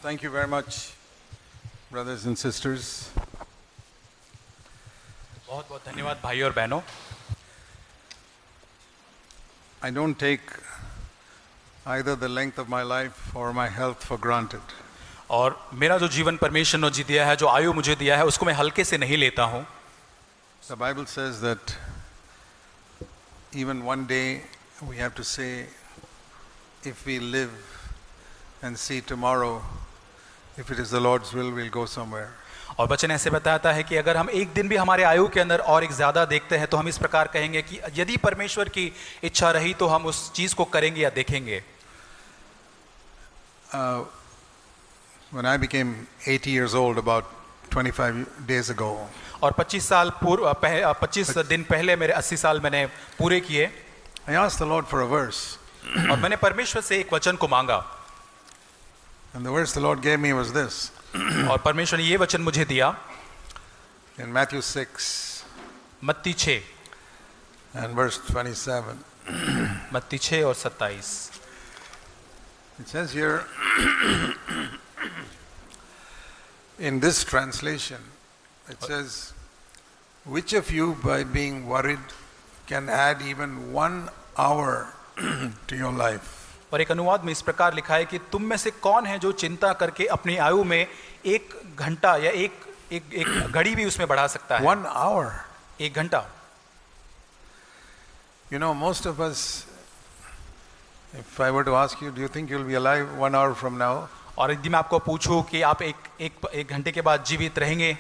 Thank you very much, brothers and sisters. बहुत बहुत धन्यवाद भाई और बहनों। I don't take either the length of my life or my health for granted. और मेरा जो जीवन परमेश्वर ने जी दिया है, जो आयु मुझे दिया है, उसको मैं हल्के से नहीं लेता हूँ। The Bible says that even one day we have to say, if we live and see tomorrow, if it is the Lord's will, we'll go somewhere. और वचन ऐसे बताता है कि अगर हम एक दिन भी हमारे आयु के अंदर और एक ज़्यादा देखते हैं तो हम इस प्रकार कहेंगे कि यदि परमेश्वर की इच्छा रही तो हम उस चीज़ को करेंगे या देखेंगे। When I became 80 years old about 25 days ago, और 25 दिन पहले मेरे 80 साल मैंने पूरे किए। I asked the Lord for a verse. और मैंने परमेश्वर से एक वचन को मांगा। And the verse the Lord gave me was this. और परमेश्वर ने ये वचन मुझे दिया In Matthew 6 मत्ती 6 and verse 27. मत्ती 6 और 27। It says here, in this translation, it says, which of you by being worried can add even 1 hour to your life? और एक अनुवाद में इस प्रकार लिखा है कि तुम में से कौन है जो चिंता करके अपनी आयु में 1 घंटा या एक घड़ी भी उसमें बढ़ा सकता है। 1 hour. 1 घंटा। You know, most of us, if I were to ask you, do you think you'll be alive 1 hour from now? और यदि मैं आपको पूछूं कि आप एक घंटे के बाद जीवित रहेंगे,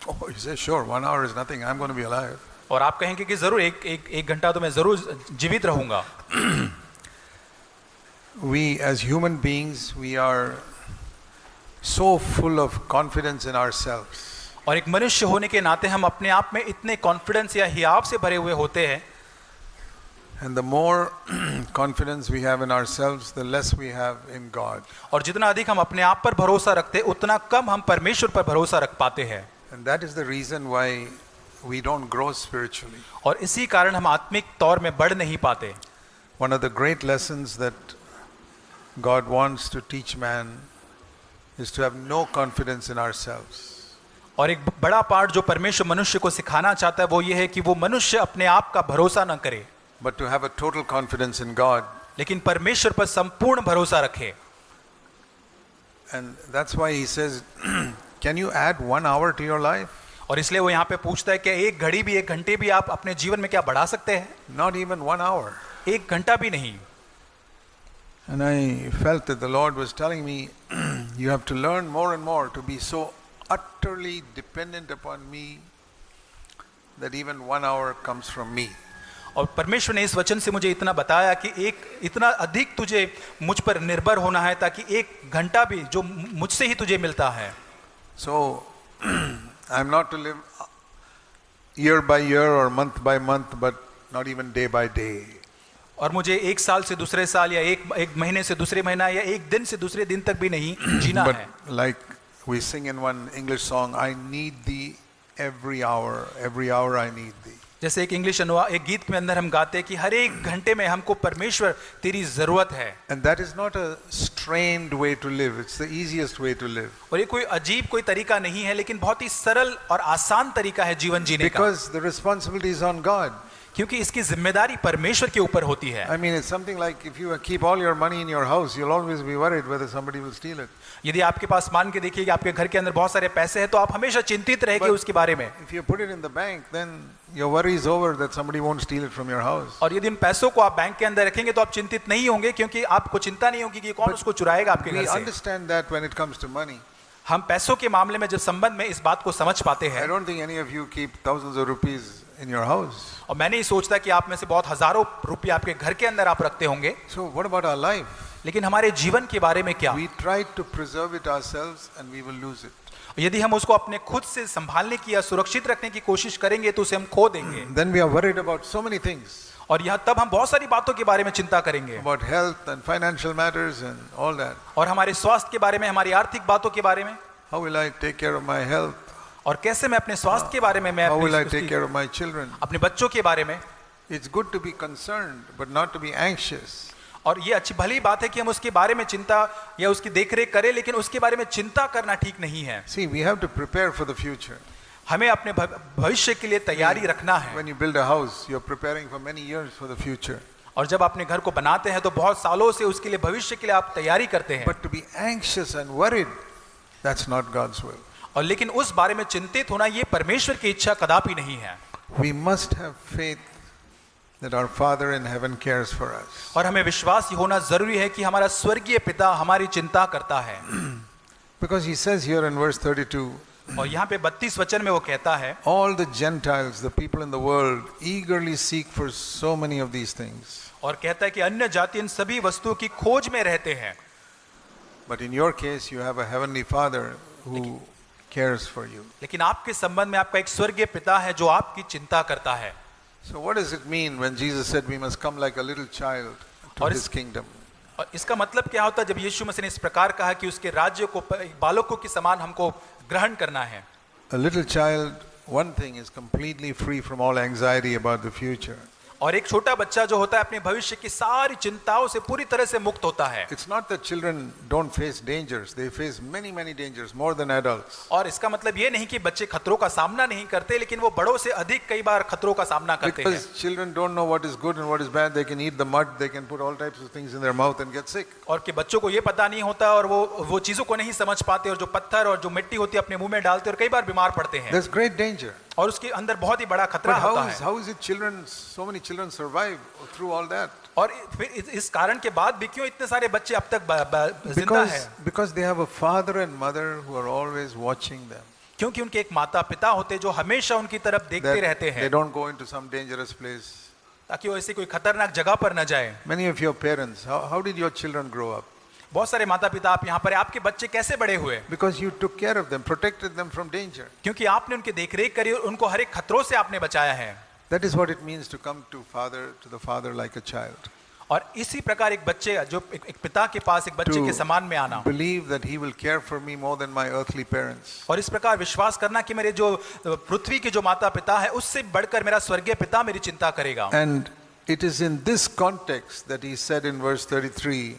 Oh, you say, sure, 1 hour is nothing, I'm going to be alive. और आप कहेंगे कि जरूर एक घंटा तो मैं जरूर जीवित रहूंगा। We as human beings, we are so full of confidence in ourselves. और एक मनुष्य होने के नाते हम अपने आप में इतने कॉन्फिडेंस या हियाव से भरे हुए होते हैं। And the more confidence we have in ourselves, the less we have in God. और जितना अधिक हम अपने आप पर भरोसा रखते उतना कम हम परमेश्वर पर भरोसा रख पाते हैं। And that is the reason why we don't grow spiritually. और इसी कारण हम आत्मिक तौर में बढ़ नहीं पाते। One of the great lessons that God wants to teach man is to have no confidence in ourselves. और एक बड़ा पाठ जो परमेश्वर मनुष्य को सिखाना चाहता है वो ये है कि वो मनुष्य अपने आप का भरोसा न करे, But to have a total confidence in God. लेकिन परमेश्वर पर संपूर्ण भरोसा रखे। And that's why he says, can you add 1 hour to your life? और इसलिए वो यहाँ पे पूछता है कि एक घड़ी भी, एक घंटे भी आप अपने जीवन में क्या बढ़ा सकते हैं? Not even 1 hour. 1 घंटा भी नहीं। And I felt that the Lord was telling me, you have to learn more and more to be so utterly dependent upon me that even 1 hour comes from me. और परमेश्वर ने इस वचन से मुझे इतना बताया कि इतना अधिक तुझे मुझ पर निर्भर होना है ताकि 1 घंटा भी जो मुझसे ही तुझे मिलता है। So I'm not to live year by year or month by month, but not even day by day. और मुझे 1 साल से दूसरे साल या एक महीने से दूसरे महीना या 1 दिन से दूसरे दिन तक भी नहीं जीना But है। like we sing in one English song, I need thee every hour I need thee. जैसे एक एक गीत में अंदर हम गाते हैं कि हर एक घंटे में हमको परमेश्वर तेरी जरूरत है। And that is not a strained way to live, it's the easiest way to live. और ये कोई अजीब कोई तरीका नहीं है, लेकिन बहुत ही सरल और आसान तरीका है जीवन जीने का। Because the responsibility is on God. क्योंकि इसकी जिम्मेदारी परमेश्वर के ऊपर होती है। I mean, it's something like if you keep all your money in your house, you'll always be worried whether somebody will steal it. यदि आपके पास मान के देखिए कि आपके घर के अंदर बहुत सारे पैसे हैं तो आप हमेशा चिंतित रहेंगे उसके बारे में। If you put it in the bank, then your worry is over that somebody won't steal it from your house. और यदि इन पैसों को आप बैंक के अंदर रखेंगे तो आप चिंतित नहीं होंगे, क्योंकि आपको चिंता नहीं होगी कि कौन उसको चुराएगा आपके घर We से। understand that when it comes to money. हम पैसों के मामले में जब संबंध में इस बात को समझ पाते हैं। I don't think any of you keep thousands of rupees in your house. और मैं नहीं सोचता कि आप में से बहुत हजारों रुपये आपके घर के अंदर आप रखते होंगे। So what about our life? लेकिन हमारे जीवन के बारे में क्या? We try to preserve it ourselves and we will lose it. यदि हम उसको अपने खुद से संभालने की या सुरक्षित रखने की कोशिश करेंगे तो उसे हम खो देंगे। Then we are worried about so many things. और यहाँ तब हम बहुत सारी बातों के बारे में चिंता करेंगे। About health and financial matters and all that. और हमारे स्वास्थ्य के बारे में, हमारी आर्थिक बातों के बारे में। How will I take care of my health? और कैसे मैं अपने स्वास्थ्य के बारे में, मैं How will I take care of my children? अपने बच्चों के बारे में। It's good to be concerned, but not to be anxious. और ये अच्छी भली बात है कि हम उसके बारे में चिंता या उसकी देखरेख करें, लेकिन उसके बारे में चिंता करना ठीक नहीं है। See, we have to prepare for the future. हमें अपने भविष्य के लिए तैयारी रखना है। When you build a house, you're preparing for many years for the future. और जब अपने घर को बनाते हैं तो बहुत सालों से उसके लिए, भविष्य के लिए आप तैयारी करते हैं। But to be anxious and worried, that's not God's will. और लेकिन उस बारे में चिंतित होना ये परमेश्वर की इच्छा कदापि नहीं है। We must have faith that our Father in heaven cares for us. और हमें विश्वास होना जरूरी है कि हमारा स्वर्गीय पिता हमारी चिंता करता है। Because he says here in verse 32, और यहाँ पे 32 वचन में वो कहता है, all the Gentiles, the people in the world, eagerly seek for so many of these things. और कहता है कि अन्य जाति इन सभी वस्तुओं की खोज में रहते हैं। But in your case, you have a heavenly Father who cares for you. लेकिन आपके संबंध में आपका एक स्वर्गीय पिता है जो आपकी चिंता करता है। So what does it mean when Jesus said we must come like a little child to और his kingdom? और इसका मतलब क्या होता है जब यीशु मसीह ने इस प्रकार कहा कि उसके राज्य को बालकों के समान हमको ग्रहण करना है? A little child, one thing, is completely free from all anxiety about the future. और एक छोटा बच्चा जो होता है अपने भविष्य की सारी चिंताओं से पूरी तरह से मुक्त होता है। It's not that children don't face dangers. They face many, many dangers, more than adults. और इसका मतलब ये नहीं कि बच्चे खतरों का सामना नहीं करते, लेकिन वो बड़ों से अधिक कई बार खतरों का सामना करते हैं। Because children don't know what is good and what is bad. They can eat the mud, they can put all types of things in their mouth and get sick. और कि बच्चों को ये पता नहीं होता और वो चीजों को नहीं समझ पाते, और जो पत्थर और जो मिट्टी होती है अपने मुंह में डालते और कई बार बीमार पड़ते हैं। There's great danger. और उसके अंदर बहुत ही बड़ा खतरा But होता है। how is it so many children survive through all that? और फिर इस कारण के बाद भी क्यों इतने सारे बच्चे अब तक जिंदा हैं? Because they have a father and mother who are always watching them. क्योंकि उनके एक माता पिता होते हैं जो हमेशा उनकी तरफ देखते रहते They हैं don't go into some dangerous place. ताकि वो ऐसी कोई खतरनाक जगह पर न जाए। Many of your parents, how did your children grow up? बहुत सारे माता पिता आप यहाँ पर हैं, आपके बच्चे कैसे बड़े हुए? Because you took care of them, protected them from danger. क्योंकि आपने उनकी देखरेख करी और उनको हर एक खतरों से आपने बचाया है। That is what it means to come to the father like a child. और इसी प्रकार एक बच्चे जो एक पिता के पास एक बच्चे के समान में आना, Believe that he will care for me more than my earthly parents. और इस प्रकार विश्वास करना कि मेरे जो पृथ्वी के जो माता पिता है उससे बढ़कर मेरा स्वर्गीय पिता मेरी चिंता करेगा। And it is in this context that he said in verse 33,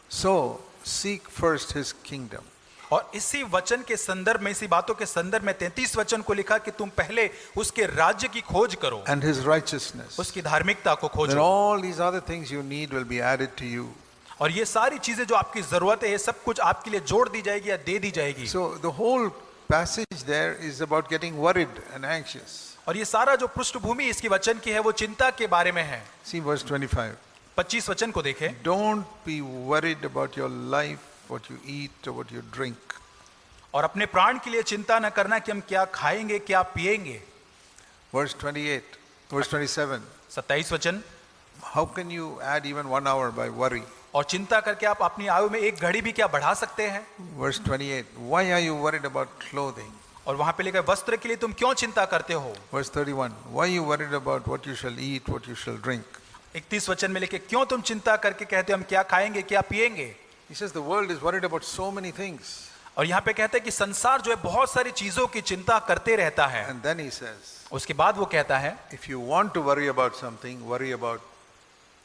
so seek first his kingdom. और इसी वचन के संदर्भ में, इसी बातों के संदर्भ में 33 वचन को लिखा कि तुम पहले उसके राज्य की खोज करो, And his righteousness. उसकी धार्मिकता को Then खोजो, all these other things you need will be added to you. और ये सारी चीजें जो आपकी जरूरत है ये सब कुछ आपके लिए जोड़ दी जाएगी या दे दी जाएगी। So the whole passage there is about getting worried and anxious. और ये सारा जो पृष्ठभूमि इसकी वचन की है वो चिंता के बारे में है। See verse 25. 25 वचन को देखें। Don't be worried about your life, what you eat or what you drink. और अपने प्राण के लिए चिंता न करना कि हम क्या खाएंगे क्या पिएंगे। Verse 28, verse 27. 27 वचन। How can you add even 1 hour by worry? और चिंता करके आप अपनी आयु में एक घड़ी भी क्या बढ़ा सकते हैं? Verse 28. Why are you worried about clothing? और वहां पे लिखा है वस्त्र के लिए तुम क्यों चिंता करते हो? Verse 31. Why are you worried about what you shall eat, what you shall drink? 31 वचन में लिखे क्यों तुम चिंता करके कहते हो हम क्या खाएंगे क्या पिएंगे? He says the world is worried about so many things. और यहाँ पे कहते हैं कि संसार जो है बहुत सारी चीजों की चिंता करते रहता है। And then he says, उसके बाद वो कहता है if you want to worry about something, worry about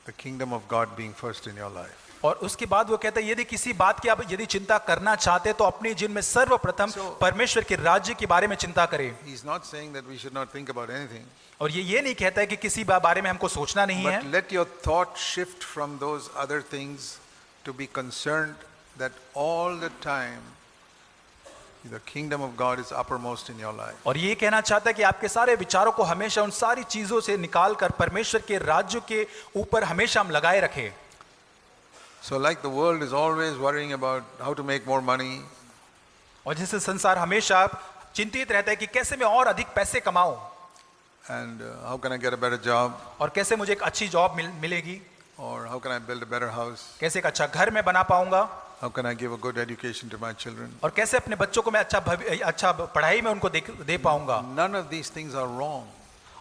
the kingdom of God being first in your life. और उसके बाद वो कहता है यदि किसी बात की आप यदि चिंता करना चाहते तो अपने जीवन में सर्वप्रथम परमेश्वर के राज्य के बारे में चिंता करें। He's not saying that we should not think about anything. और ये नहीं कहता है कि किसी बारे में हमको सोचना नहीं है, But let your thought shift from those other things to be concerned that all the time the kingdom of God is uppermost in your life. और ये कहना चाहता है कि आपके सारे विचारों को हमेशा उन सारी चीजों से निकाल कर परमेश्वर के राज्य के ऊपर हमेशा हम लगाए रखें। So like the world is always worrying about how to make more money, और जैसे संसार हमेशा चिंतित रहता है कि कैसे मैं और अधिक पैसे कमाऊं, and how can I get a better job, और कैसे मुझे एक अच्छी जॉब मिलेगी, or how can I build a better house, कैसे एक अच्छा घर मैं बना पाऊंगा, how can I give a good education to my children. और कैसे अपने बच्चों को मैं अच्छा पढ़ाई में उनको दे पाऊंगा। None of these things are wrong.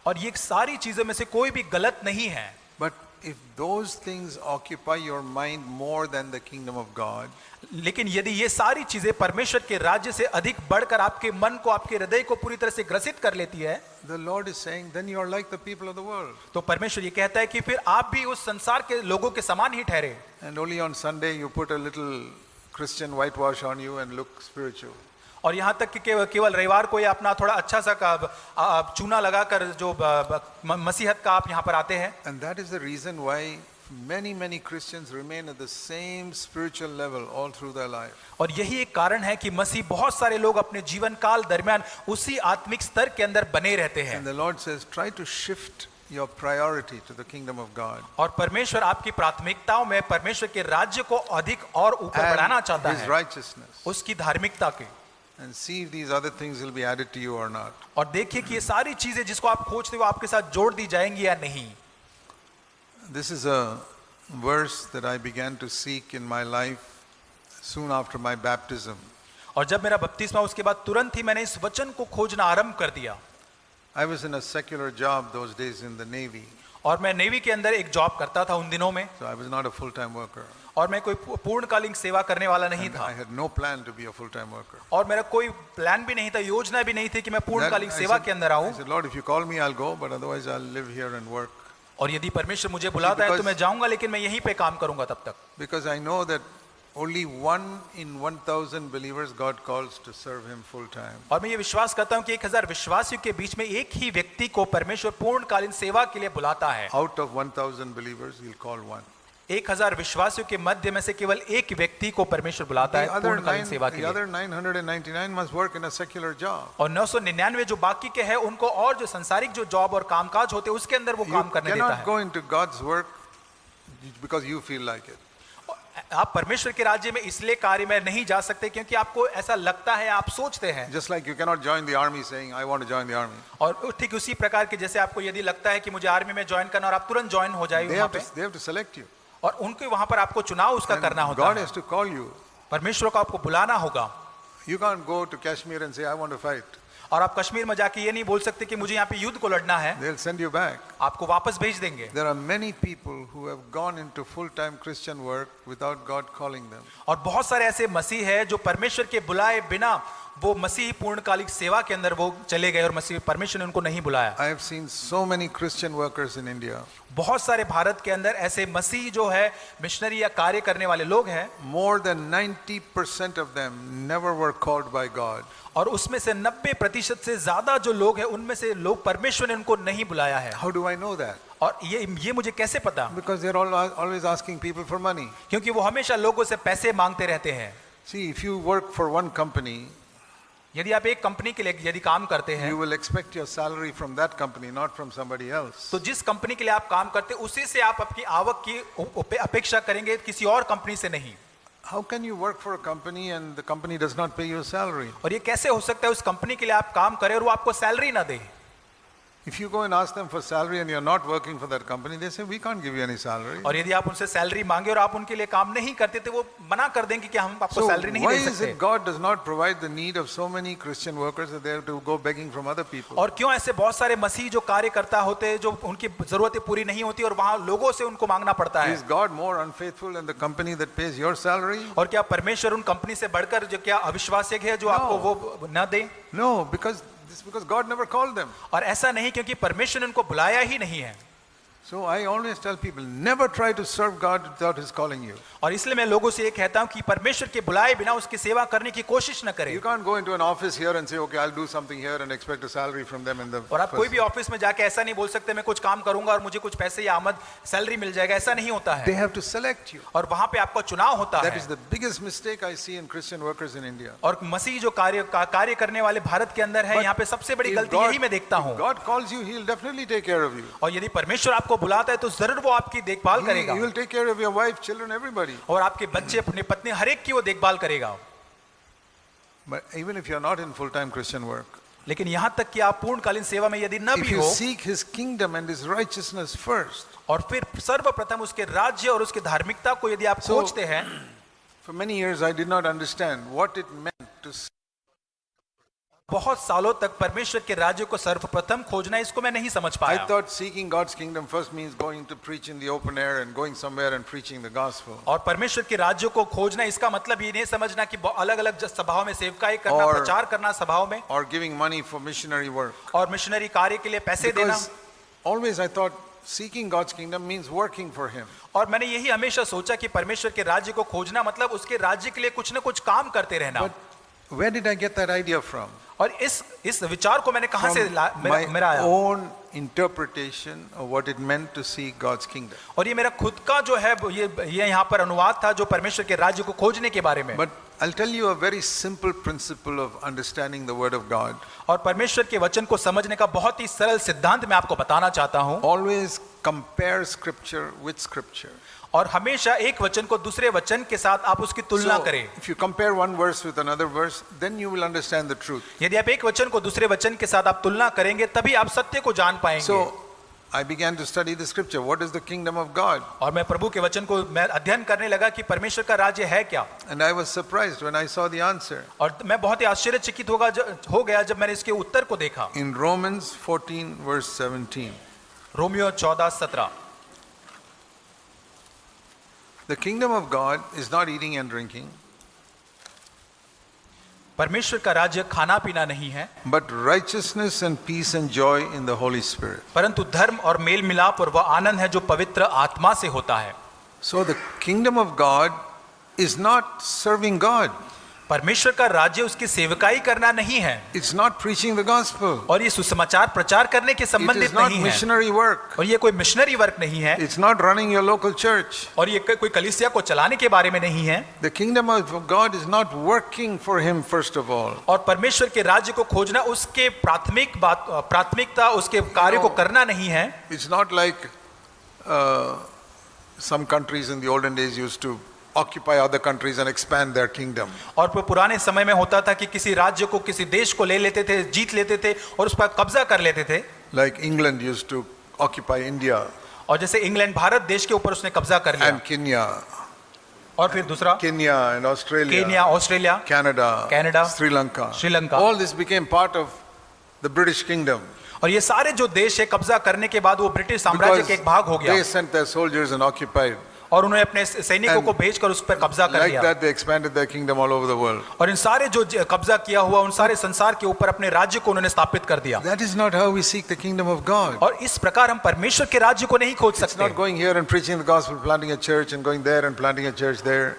और ये सारी चीजों में से कोई भी गलत नहीं है। But if those things occupy your mind more than the kingdom of God, लेकिन यदि ये सारी चीजें परमेश्वर के राज्य से अधिक बढ़कर आपके मन को, आपके हृदय को पूरी तरह से ग्रसित कर लेती है, the Lord is saying, then you are like the people of the world. तो परमेश्वर ये कहता है कि फिर आप भी उस संसार के लोगों के समान ही ठहरे। And only on Sunday you put a little Christian whitewash on you and look spiritual. और यहाँ तक कि केवल रविवार को या अपना थोड़ा अच्छा सा चूना लगाकर जो मसीहत का आप यहाँ पर आते हैं। And that is the reason why many Christians remain at the same spiritual level all through their life. और यही एक कारण है कि मसीह बहुत सारे लोग अपने जीवन काल दरमियान उसी आत्मिक स्तर के अंदर बने रहते हैं। And the Lord says, try to shift your priority to the kingdom of God. और परमेश्वर आपकी प्राथमिकताओं में परमेश्वर के राज्य को अधिक और ऊपर बढ़ाना चाहता His है, righteousness. उसकी धार्मिकता के। And see if these other things will be added to you or not. और देखिए कि ये सारी चीजें जिसको आप खोजते हो आपके साथ जोड़ दी जाएंगी या नहीं। This is a verse that I began to seek in my life soon after my baptism. और जब मेरा बपतिस्मा उसके बाद तुरंत ही मैंने इस वचन को खोजना आरंभ कर दिया। I was in a secular job those days in the Navy. और मैं नेवी के अंदर एक जॉब करता था उन दिनों में, So I was not a full-time worker. और मैं कोई पूर्णकालीन सेवा करने वाला नहीं And था, I had no plan to be a full-time worker. और मेरा कोई प्लान भी नहीं था, योजना भी नहीं थी कि मैं पूर्णकालीन Then सेवा के अंदर I आऊं। said, Lord, if you call me, I'll go, but otherwise I'll live here and work. और यदि परमेश्वर मुझे बुलाता है तो मैं जाऊंगा, लेकिन मैं यहीं पे काम करूंगा तब तक। Because I know that only 1 in 1,000 believers God calls to serve Him full-time. और मैं ये विश्वास करता हूं कि 1000 विश्वासियों के बीच में एक ही व्यक्ति को परमेश्वर पूर्णकालीन सेवा के लिए बुलाता है। Out of 1,000 believers, He'll call one. 1000 विश्वासियों के मध्य में से केवल एक व्यक्ति को परमेश्वर बुलाता है पूर्णकालीन सेवा के The लिए। other 999 must work in a secular job. और 999 जो बाकी के हैं उनको और जो संसारिक जो जॉब और कामकाज होते हैं उसके अंदर वो You काम करने देता cannot है। go into God's work because you feel like it. आप परमेश्वर के राज्य में इसलिए कार्य में नहीं जा सकते क्योंकि आपको ऐसा लगता है, आप सोचते हैं। Just like you cannot join the army saying, I want to join the army. और ठीक उसी प्रकार के जैसे आपको यदि लगता है कि मुझे आर्मी में ज्वाइन करना और आप तुरंत ज्वाइन हो जाए वहां पे, They have to select you. और उनके वहां पर आपको चुनाव उसका And करना होता God है। has to call you. परमेश्वर को आपको बुलाना होगा। You can't go to Kashmir and say, I want to fight. और आप कश्मीर में जाके ये नहीं बोल सकते कि मुझे यहाँ पे युद्ध को लड़ना है, They'll send you back. आपको वापस भेज देंगे। There are many people who have gone into full-time Christian work without God calling them. और बहुत सारे ऐसे मसीह हैं जो परमेश्वर के बुलाए बिना वो मसीह पूर्णकालिक सेवा के अंदर वो चले गए और मसीह परमेश्वर ने उनको नहीं बुलाया। I have seen so many Christian workers in India. बहुत सारे भारत के अंदर ऐसे मसीह जो है मिशनरी या कार्य करने वाले लोग हैं, More than 90% of them never were called by God. और उसमें से 90% से ज्यादा जो लोग हैं उनमें से लोग परमेश्वर ने उनको नहीं बुलाया है। How do I know that? और ये मुझे कैसे पता? Because they're always asking people for money. क्योंकि वो हमेशा लोगों से पैसे मांगते रहते हैं। See, if you work for one company, यदि आप एक कंपनी के लिए यदि काम करते हैं, you will expect your salary from that company, not from somebody else. तो जिस कंपनी के लिए आप काम करते हैं उसी से आप अपनी आवक की अपेक्षा करेंगे, किसी और कंपनी से नहीं। How can you work for a company and the company does not pay you a salary? और ये कैसे हो सकता है उस कंपनी के लिए आप काम करें और वो आपको सैलरी ना दे? If you go and ask them for salary and you're not working for that company, they say, we can't give you any salary. और यदि आप उनसे सैलरी मांगे और आप उनके लिए काम नहीं करते तो वो मना कर देंगे कि हम आपको So सैलरी नहीं why दे is सकते। it God does not provide the need of so many Christian workers that they have to go begging from other people? और क्यों ऐसे बहुत सारे मसीह जो कार्य करता होते हैं जो उनकी जरूरतें पूरी नहीं होती और वहां लोगों से उनको मांगना पड़ता है? Is God more unfaithful than the company that pays your salary? और क्या परमेश्वर उन कंपनी से बढ़कर जो क्या अविश्वासिक है जो आपको वो न दे? No, because God never called them. और ऐसा नहीं क्योंकि परमेश्वर ने उनको बुलाया ही नहीं है। So I always tell people, never try to serve God without His calling you. और इसलिए मैं लोगों से ये कहता हूं कि परमेश्वर के बुलाए बिना उसकी सेवा करने की कोशिश न करें। You can't go into an office here and say, okay, I'll do something here and expect a salary from them in the और आप कोई भी first. ऑफिस में जाके ऐसा नहीं बोल सकते मैं कुछ काम करूंगा और मुझे कुछ पैसे या आमद सैलरी मिल जाएगा, ऐसा नहीं होता They है। have to select you. और वहां पे आपका चुनाव होता That है। is the biggest mistake I see in Christian workers in India. और मसीह जो कार्य करने वाले भारत के अंदर है, But यहाँ पे सबसे बड़ी If गलती यही मैं देखता हूँ। God calls you, He'll definitely take care of you. और यदि परमेश्वर आपको बुलाता है तो जरूर वो आपकी देखभाल करेगा He will take care of your wife, children, everybody. और आपके बच्चे अपने पत्नी हर एक की वो देखभाल करेगा। But even if you're not in full-time Christian work, लेकिन यहाँ तक कि आप पूर्णकालीन सेवा में यदि न if भी you हो seek His kingdom and His righteousness first, और फिर सर्वप्रथम उसके राज्य और उसके धार्मिकता को यदि आप So- खोजते हैं, for many years I did not understand what it meant to बहुत सालों तक परमेश्वर के राज्य को सर्वप्रथम खोजना, इसको मैं नहीं समझ I पाया। thought seeking God's kingdom first means going to preach in the open air and going somewhere and preaching the gospel. और परमेश्वर के राज्य को खोजना इसका मतलब ये नहीं समझना कि अलग अलग सभाओं में सेवकाई करना, और- प्रचार करना सभाओं में, Or giving money for missionary work. और मिशनरी कार्य के लिए पैसे देना। Because always I thought seeking God's kingdom means working for Him. और मैंने यही हमेशा सोचा कि परमेश्वर के राज्य को खोजना मतलब उसके राज्य के लिए कुछ न कुछ काम करते रहना। But where did I get that idea from? और इस विचार को मैंने कहां से My मेरा आया? own interpretation of what it meant to seek God's kingdom. और ये मेरा खुद का जो है ये यहाँ पर अनुवाद था जो परमेश्वर के राज्य को खोजने के बारे में। But I'll tell you a very simple principle of understanding the word of God. और परमेश्वर के वचन को समझने का बहुत ही सरल सिद्धांत मैं आपको बताना चाहता हूँ। Always compare scripture with scripture. और हमेशा एक वचन को दूसरे वचन के साथ आप उसकी तुलना So, करें। if you compare one verse with another verse, then you will understand the truth. यदि आप एक वचन को दूसरे वचन के साथ आप तुलना करेंगे तभी आप सत्य को जान पाएंगे। So I began to study the scripture. What is the kingdom of God? और मैं प्रभु के वचन को मैं अध्ययन करने लगा कि परमेश्वर का राज्य है क्या। And I was surprised when I saw the answer. और मैं बहुत ही आश्चर्यचकित हो गया जब मैंने इसके उत्तर को देखा। In Romans 14 verse 17. Romeo 14:17। The kingdom of God is not eating and drinking, परमेश्वर का राज्य खाना पीना नहीं है, but righteousness and peace and joy in the Holy Spirit. परंतु धर्म और मेल मिलाप और वह आनंद है जो पवित्र आत्मा से होता है। So the kingdom of God is not serving God. परमेश्वर का राज्य उसकी सेवकाई करना नहीं है, It's not preaching the gospel. और ये सुसमाचार प्रचार करने के It संबंधित is not नहीं है, missionary work. और ये कोई मिशनरी वर्क नहीं है, It's not running your local church. और ये कोई कलीसिया को चलाने के बारे में नहीं है। The kingdom of God is not working for Him first of all. और परमेश्वर के राज्य को खोजना उसके प्राथमिकता उसके कार्य को करना नहीं है। It's not like some countries in the olden days used to occupy other countries and expand their kingdom. और पुराने समय में होता था कि किसी राज्य को किसी देश को ले लेते थे, जीत लेते थे और उस पर कब्जा कर लेते थे। Like England used to occupy India और जैसे इंग्लैंड भारत देश के ऊपर उसने कब्जा कर लिया, and Kenya, और फिर दूसरा Kenya and Australia, Kenya, Australia, Canada, Canada, Sri Lanka. Sri Lanka. All this became part of the British kingdom और ये सारे जो देश है कब्जा करने के बाद वो ब्रिटिश साम्राज्य because के एक भाग हो they गया, sent their soldiers and occupied. और उन्होंने अपने सैनिकों को भेजकर उस पर कब्जा कर Like लिया। that they expanded their kingdom all over the world. और इन सारे जो कब्जा किया हुआ उन सारे संसार के ऊपर अपने राज्य को उन्होंने स्थापित कर दिया। That is not how we seek the kingdom of God. और इस प्रकार हम परमेश्वर के राज्य को नहीं खोज It's सकते। not going here and preaching the gospel, planting a church and going there and planting a church there.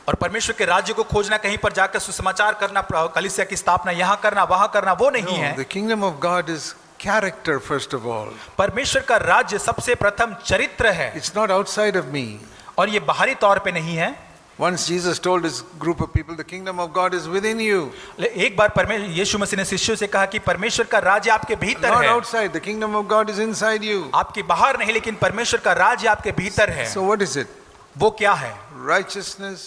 और परमेश्वर के राज्य को खोजना कहीं पर जाकर सुसमाचार करना, कलीसिया की स्थापना यहाँ करना वहां करना, वो नहीं No, है। the kingdom of God is character first of all. परमेश्वर का राज्य सबसे प्रथम चरित्र है, It's not outside of me. और ये बाहरी तौर पे नहीं है। Once Jesus told his group of people, the kingdom of God is within you. एक बार यीशु मसीह ने शिष्यों से कहा कि परमेश्वर का राज्य आपके भीतर Not है, outside. The kingdom of God is inside you. आपके बाहर नहीं, लेकिन परमेश्वर का राज्य आपके भीतर है। So what is it? वो क्या है? Righteousness,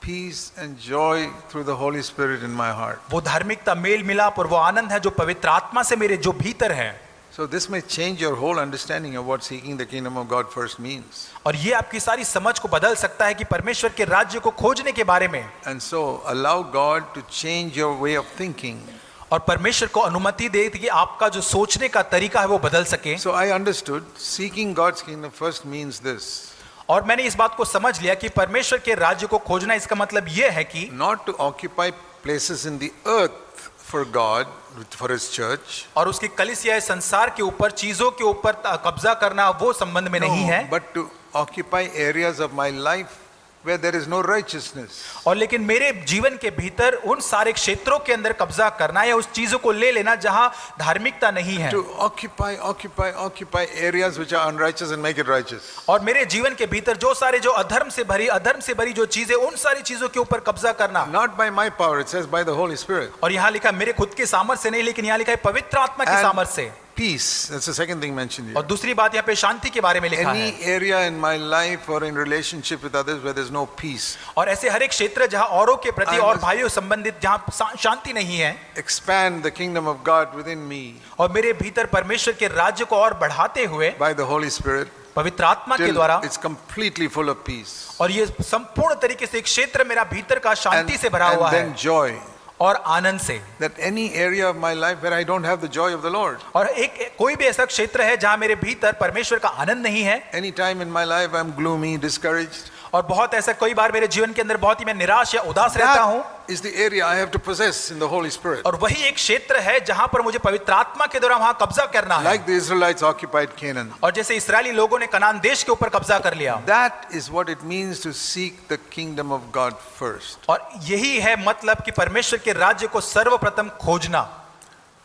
peace and joy through the Holy Spirit in my heart. वो धार्मिकता, मेल मिलाप और वो आनंद है जो पवित्र आत्मा से मेरे जो भीतर है। So this may change your whole understanding of what seeking the kingdom of God first means. और ये आपकी सारी समझ को बदल सकता है कि परमेश्वर के राज्य को खोजने के बारे में। And so allow God to change your way of thinking. और परमेश्वर को अनुमति दे कि आपका जो सोचने का तरीका है वो बदल सके। So I understood seeking God's kingdom first means this. और मैंने इस बात को समझ लिया कि परमेश्वर के राज्य को खोजना इसका मतलब ये है कि Not to occupy places in the earth for God, for His church. और उसकी कलीसिया संसार के ऊपर चीजों के ऊपर कब्जा करना वो संबंध में नहीं है, But to occupy areas of my life where there is no righteousness. और लेकिन मेरे जीवन के भीतर उन सारे क्षेत्रों के अंदर कब्जा करना या उस चीजों को ले लेना जहां धार्मिकता नहीं है, To occupy areas which are unrighteous and make it righteous. और मेरे जीवन के भीतर जो सारे जो अधर्म से भरी जो चीजें, उन सारी चीजों के ऊपर कब्जा करना। Not by my power, it says by the Holy Spirit. और यहाँ लिखा मेरे खुद के सामर्थ्य से नहीं, लेकिन यहाँ लिखा है पवित्र आत्मा की And सामर्थ्य से। Peace, that's the second thing mentioned here. और दूसरी बात यहाँ पे शांति के बारे में लिखा Any है। area in my life or in relationship with others where there's no peace, और ऐसे हर एक क्षेत्र जहाँ औरों के प्रति I और must- भाइयों संबंधित जहाँ शांति नहीं है, expand the kingdom of God within me और मेरे भीतर परमेश्वर के राज्य को और बढ़ाते हुए by the Holy Spirit पवित्र आत्मा के till द्वारा, it's completely full of peace. और ये संपूर्ण तरीके से एक क्षेत्र मेरा भीतर का शांति से भरा हुआ And है, then joy. और आनंद से। that any area of my life where I don't have the joy of the Lord, और कोई भी ऐसा क्षेत्र है जहां मेरे भीतर परमेश्वर का आनंद नहीं है, any time in my life I'm gloomy, discouraged, और बहुत ऐसा कई बार मेरे जीवन के अंदर बहुत ही मैं निराश या उदास रहता हूं, that is the area I have to possess in the Holy Spirit. और वही एक क्षेत्र है जहां पर मुझे पवित्र आत्मा के द्वारा वहां कब्जा करना है। Like the Israelites occupied Canaan. और जैसे इस्राएली लोगों ने कनान देश के ऊपर कब्जा कर लिया। That is what it means to seek the kingdom of God first. और यही है मतलब कि परमेश्वर के राज्य को सर्वप्रथम खोजना।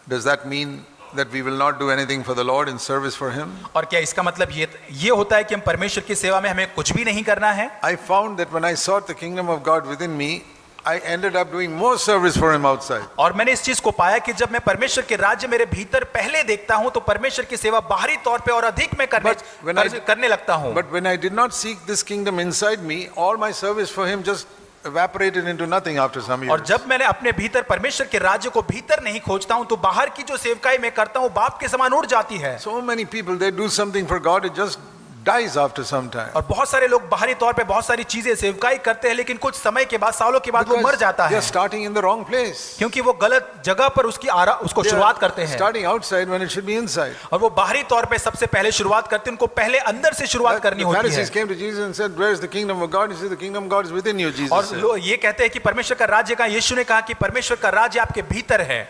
Does that mean that we will not do anything for the Lord in service for Him? और क्या इसका मतलब ये होता है कि हम परमेश्वर की सेवा में हमें कुछ भी नहीं करना है? I found that when I sought the kingdom of God within me, I ended up doing more service for Him outside. और मैंने इस चीज को पाया कि जब मैं परमेश्वर के राज्य मेरे भीतर पहले देखता हूं तो परमेश्वर की सेवा बाहरी तौर पे और अधिक मैं करने लगता हूं। But when I did not seek this kingdom inside me, all my service for Him just evaporated into nothing after some years. और जब मैंने अपने भीतर परमेश्वर के राज्य को भीतर नहीं खोजता हूं तो बाहर की जो सेवकाई मैं करता हूं बाप के समान उड़ जाती है। So many people, they do something for God, it just dies after some time. और बहुत सारे लोग बाहरी तौर पे बहुत सारी चीजें सेवकाई करते हैं लेकिन कुछ समय के बाद, सालों के बाद वो मर जाता They है, are starting in the wrong place. क्योंकि वो गलत जगह पर उसको शुरुआत करते हैं। Starting outside when it should be inside. और वो बाहरी तौर पे सबसे पहले शुरुआत करते हैं, उनको पहले अंदर से शुरुआत करनी The होती है। Pharisees came to Jesus and said, "Where is the kingdom of God?" He said, "The kingdom of God is within you." Jesus और said. लोग ये कहते हैं कि परमेश्वर का राज्य का, यीशु ने कहा कि परमेश्वर का राज्य आपके भीतर है।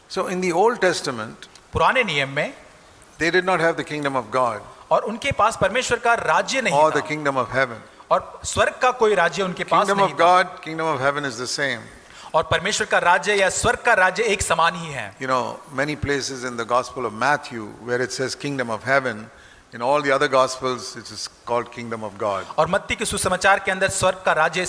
So in the Old Testament, पुराने नियम में they did not have the kingdom of God और उनके पास परमेश्वर का राज्य नहीं or the था, kingdom of heaven. और स्वर्ग का कोई राज्य उनके पास Kingdom नहीं of था। God, kingdom of heaven is the same. और परमेश्वर का राज्य या स्वर्ग का राज्य एक समान ही है। You know, many places in the Gospel of Matthew where it says kingdom of heaven, in all the other Gospels it is called kingdom of God. और मत्ती के सुसमाचार के अंदर स्वर्ग का राज्य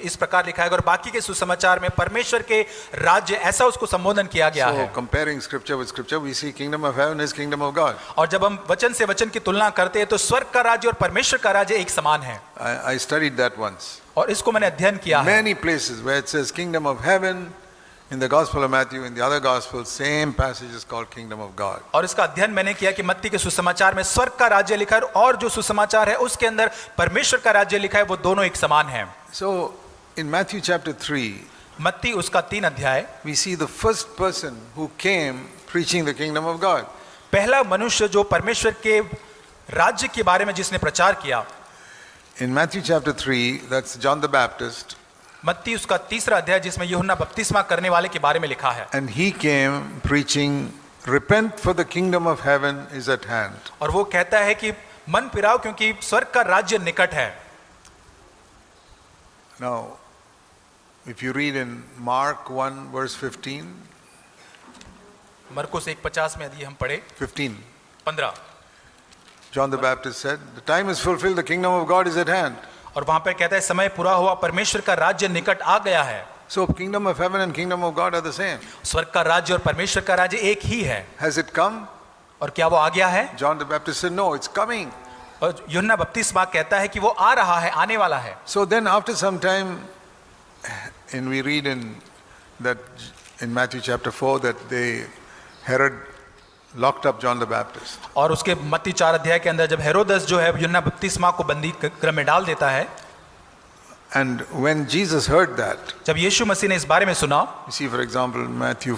इस प्रकार लिखा है और बाकी के सुसमाचार में परमेश्वर के राज्य ऐसा उसको संबोधन किया गया So है। comparing scripture with scripture, we see kingdom of heaven is kingdom of God. और जब हम वचन से वचन की तुलना करते हैं तो स्वर्ग का राज्य और परमेश्वर का राज्य एक समान है। I studied that once. और इसको मैंने अध्ययन किया है। Many places where it says kingdom of heaven, in the Gospel of Matthew, in the other Gospels, same passage is called kingdom of God. और इसका अध्ययन मैंने किया कि मत्ती के सुसमाचार में स्वर्ग का राज्य लिखा है और जो सुसमाचार है उसके अंदर परमेश्वर का राज्य लिखा है, वो दोनों एक समान है। So in Matthew chapter 3, मत्ती उसका 3 अध्याय, we see the first person who came preaching the kingdom of God. पहला मनुष्य जो परमेश्वर के राज्य के बारे में जिसने प्रचार किया, In Matthew chapter 3, that's John the Baptist, मत्ती उसका 3रा अध्याय जिसमें यूहन्ना बपतिस्मा करने वाले के बारे में लिखा है। and he came preaching, "Repent, for the kingdom of heaven is at hand." और वो कहता है कि मन फिराओ क्योंकि स्वर्ग का राज्य निकट है। Now, if you read in Mark 1 verse 15, मरकुस 1:50 में यदि हम पढ़े 15, John the Baptist said, "The time is fulfilled, the kingdom of God is at hand." और वहां पर कहता है समय पूरा हुआ, परमेश्वर का राज्य निकट आ गया है। So kingdom of heaven and kingdom of God are the same. स्वर्ग का राज्य और परमेश्वर का राज्य एक ही है। Has it come? और क्या वो आ गया है? John the Baptist said, "No, it's coming." और यूहन्ना बपतिस्मा कहता है कि वो आ रहा है, आने वाला है। So then after some time, and we read in Matthew chapter 4 that Herod locked up John the Baptist. और उसके मत्ती 4 अध्याय के अंदर जब हेरोदस जो है यूहन्ना बपतिस्मा को बंदी गृह में डाल देता है, And when Jesus heard that, जब यीशु मसीह ने इस बारे में सुना, you see for example Matthew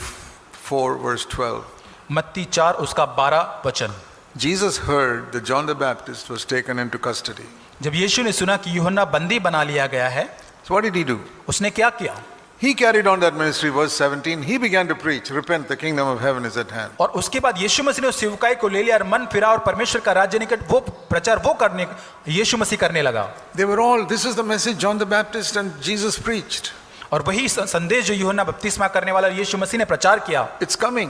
4 verse 12, मत्ती 4 उसका 12 वचन, Jesus heard that John the Baptist was taken into custody. जब यीशु ने सुना कि यूहन्ना बंदी बना लिया गया है, So what did he do? उसने क्या किया? He carried on that ministry, verse 17. He began to preach, "Repent, the kingdom of heaven is at hand." और उसके बाद यीशु मसीह ने उस सेवकाई को ले लिया और मन फिरा और परमेश्वर का राज्य निकट, वो प्रचार वो करने यीशु मसीह करने लगा। They were all, this is the message John the Baptist and Jesus preached. और वही संदेश जो यूहन्ना बपतिस्मा करने वाला यीशु मसीह ने प्रचार किया, It's coming.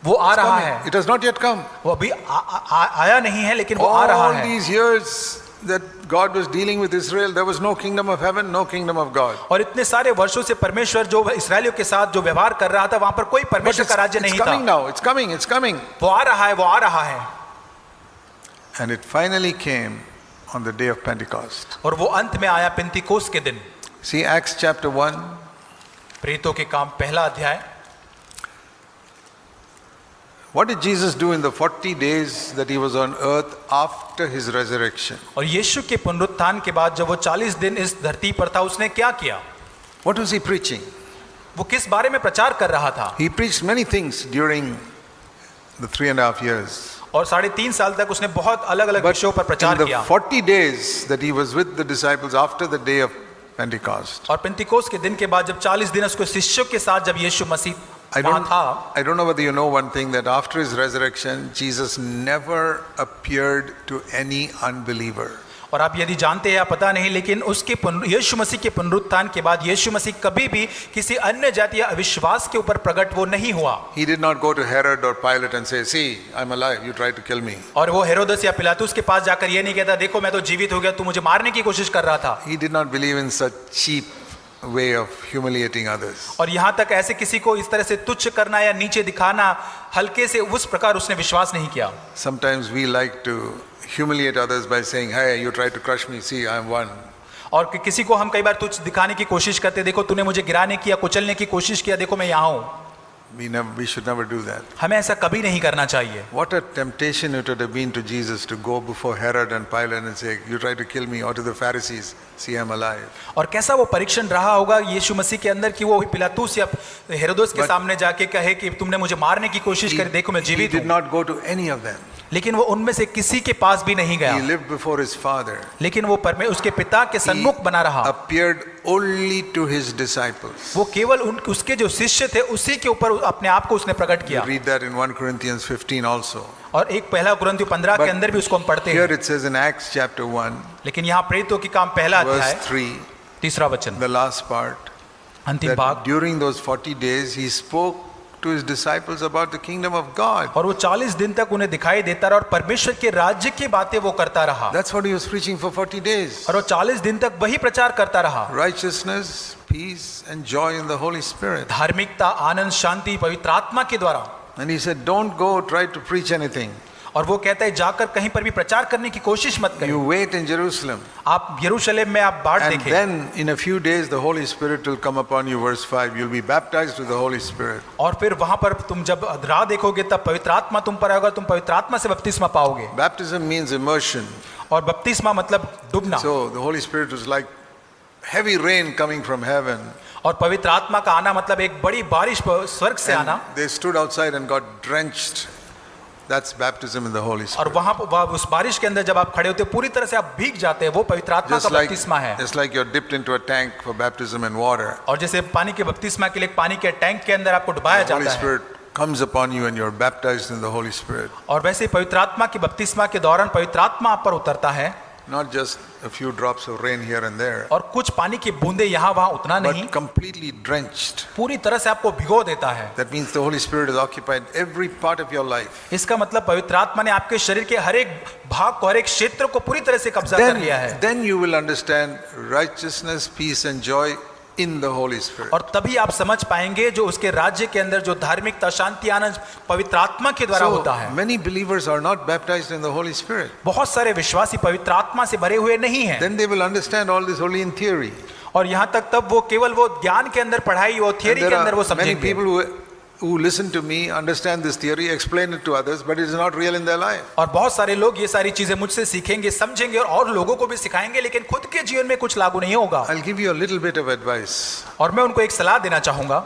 वो आ It's रहा coming. है। It has not yet come. वो अभी आया नहीं है लेकिन वो आ रहा All है। these years that God was dealing with Israel, there was no kingdom of heaven, no kingdom of God. और इतने सारे वर्षों से परमेश्वर जो इस्राएलियों के साथ जो व्यवहार कर रहा था, वहां पर कोई But परमेश्वर का राज्य it's नहीं coming था। now. It's coming. It's coming. वो आ रहा है, वो आ रहा है। And it finally came on the day of Pentecost. और वो अंत में आया पेंतिकोस के दिन। See Acts chapter 1. प्रेरितों के काम 1 अध्याय। What did Jesus do in the 40 days that he was on earth after his resurrection? और यीशु के पुनरुत्थान के बाद जब वो 40 दिन इस धरती पर था, उसने क्या किया? What was he preaching? वो किस बारे में प्रचार कर रहा था। He preached many things during the 3.5 years. और 3.5 साल तक उसने बहुत अलग अलग But विषयों पर in प्रचार the किया। 40 days that he was with the disciples after the day of Pentecost, और पेंतिकोस्त के दिन के बाद जब 40 दिन उसको शिष्यों के साथ जब यीशु मसीह I वहां था, don't know whether you know one thing, that after his resurrection, Jesus never appeared to any unbeliever. और आप यदि जानते हैं या पता नहीं, लेकिन उसके यीशु मसीह के पुनरुत्थान के बाद यीशु मसीह कभी भी किसी अन्य जाति या अविश्वास के ऊपर प्रकट वो नहीं हुआ। He did not go to Herod or Pilate and say, "See, I'm alive, you tried to kill me." और वो हेरोदस या पिलातुस के पास जाकर ये नहीं कहता, देखो मैं तो जीवित हो गया, तू मुझे मारने की कोशिश कर रहा था। He did not believe in such cheap way of humiliating others. और यहाँ तक ऐसे किसी को इस तरह से तुच्छ करना या नीचे दिखाना हल्के से उस प्रकार उसने विश्वास नहीं किया। Sometimes we like to humiliate others by saying, "Hey, you tried to crush me, see, I'm one." और किसी को हम कई बार तुच्छ दिखाने की कोशिश करते, देखो तूने मुझे गिराने की या कुचलने की कोशिश किया, देखो मैं यहाँ हूँ। We should never do that. हमें ऐसा कभी नहीं करना चाहिए। What a temptation it would have been to Jesus to go before Herod and Pilate and say, "You tried to kill me," or to the Pharisees, "See, I'm alive." और कैसा वो परीक्षण रहा होगा यीशु मसीह के अंदर कि वो पिलातुस या हेरोदस के सामने जाके कहे कि तुमने मुझे मारने की कोशिश करी, देखो मैं He जीवित did हूँ। not go to any of them. लेकिन वो उनमें से किसी के पास भी नहीं गया, He lived before his Father. लेकिन वो उसके पिता के सन्मुख बना रहा। Appeared only to his disciples. वो केवल उसके जो शिष्य थे उसी के ऊपर अपने आप को उसने प्रकट You किया। read that in 1 Corinthians 15 also. और एक पहला कुरिन्थियों 15 के अंदर भी उसको हम पढ़ते Here हैं। it says in Acts chapter 1, लेकिन यहाँ प्रेरितों की काम पहला verse अध्याय 3, 3 वचन the last part, अंतिम that भाग, during those 40 days he spoke to his disciples about the kingdom of God. और वो 40 दिन तक उन्हें दिखाई देता रहा और परमेश्वर के राज्य की बातें वो करता रहा। That's what he was preaching for 40 days. और वो 40 दिन तक वही प्रचार करता रहा। Righteousness, peace and joy in the Holy Spirit. धार्मिकता, आनंद, शांति पवित्र आत्मा के द्वारा। And he said, don't go try to preach anything. और वो कहता है जाकर कहीं पर भी प्रचार करने की कोशिश मत You करो। wait in Jerusalem. आप यरूशलेम में आप बाढ़ And देखें, then in a few days the Holy Spirit will come upon you. Verse 5, you'll be baptized with the Holy Spirit. और फिर वहां पर तुम जब राह देखोगे तब पवित्र आत्मा तुम पर आएगा, तुम पवित्र आत्मा से बपतिस्मा पाओगे। Baptism means immersion. और बपतिस्मा मतलब डूबना। So the Holy Spirit was like heavy rain coming from heaven. और पवित्र आत्मा का आना मतलब एक बड़ी बारिश स्वर्ग से आना। And they stood outside and got drenched. That's baptism in the Holy और Spirit. वहां उस बारिश के अंदर जब आप खड़े होते हो पूरी तरह से आप भीग जाते हैं, वो पवित्र आत्मा का बपतिस्मा है। Just like you're dipped into a tank for baptism in water. और जैसे पानी के बपतिस्मा के लिए पानी के टैंक के अंदर आपको डुबाया The Holy जाता है, Spirit comes upon you and you're baptized in the Holy Spirit. और वैसे ही पवित्र आत्मा के बपतिस्मा के दौरान पवित्र आत्मा आप पर उतरता है। Not just a few drops of rain here and there, और कुछ पानी की बूंदे यहाँ वहां उतना नहीं, but completely drenched. पूरी तरह से आपको भिगो देता है। That means the Holy Spirit has occupied every part of your life. इसका मतलब पवित्र आत्मा ने आपके शरीर के हर एक भाग को, हर एक क्षेत्र को पूरी तरह से कब्जा कर लिया है। Then you will understand righteousness, peace and joy in the Holy Spirit. और तभी आप समझ पाएंगे जो उसके राज्य के अंदर जो धार्मिकता, शांति, आनंद पवित्र आत्मा के द्वारा होता है। Many believers are not baptized in the Holy Spirit. बहुत सारे विश्वासी पवित्र आत्मा से भरे हुए नहीं हैं। Then they will understand all this only in theory. और यहाँ तक तब वो केवल वो ज्ञान के अंदर पढ़ाई और And थियरी there के अंदर वो are many समझेंगे। people who listen to me, understand this theory, explain it to others, but it is not real in their life. और बहुत सारे लोग ये सारी चीजें मुझसे सीखेंगे, समझेंगे और लोगों को भी सिखाएंगे, लेकिन खुद के जीवन में कुछ लागू नहीं होगा। I'll give you a little bit of advice. और मैं उनको एक सलाह देना चाहूंगा,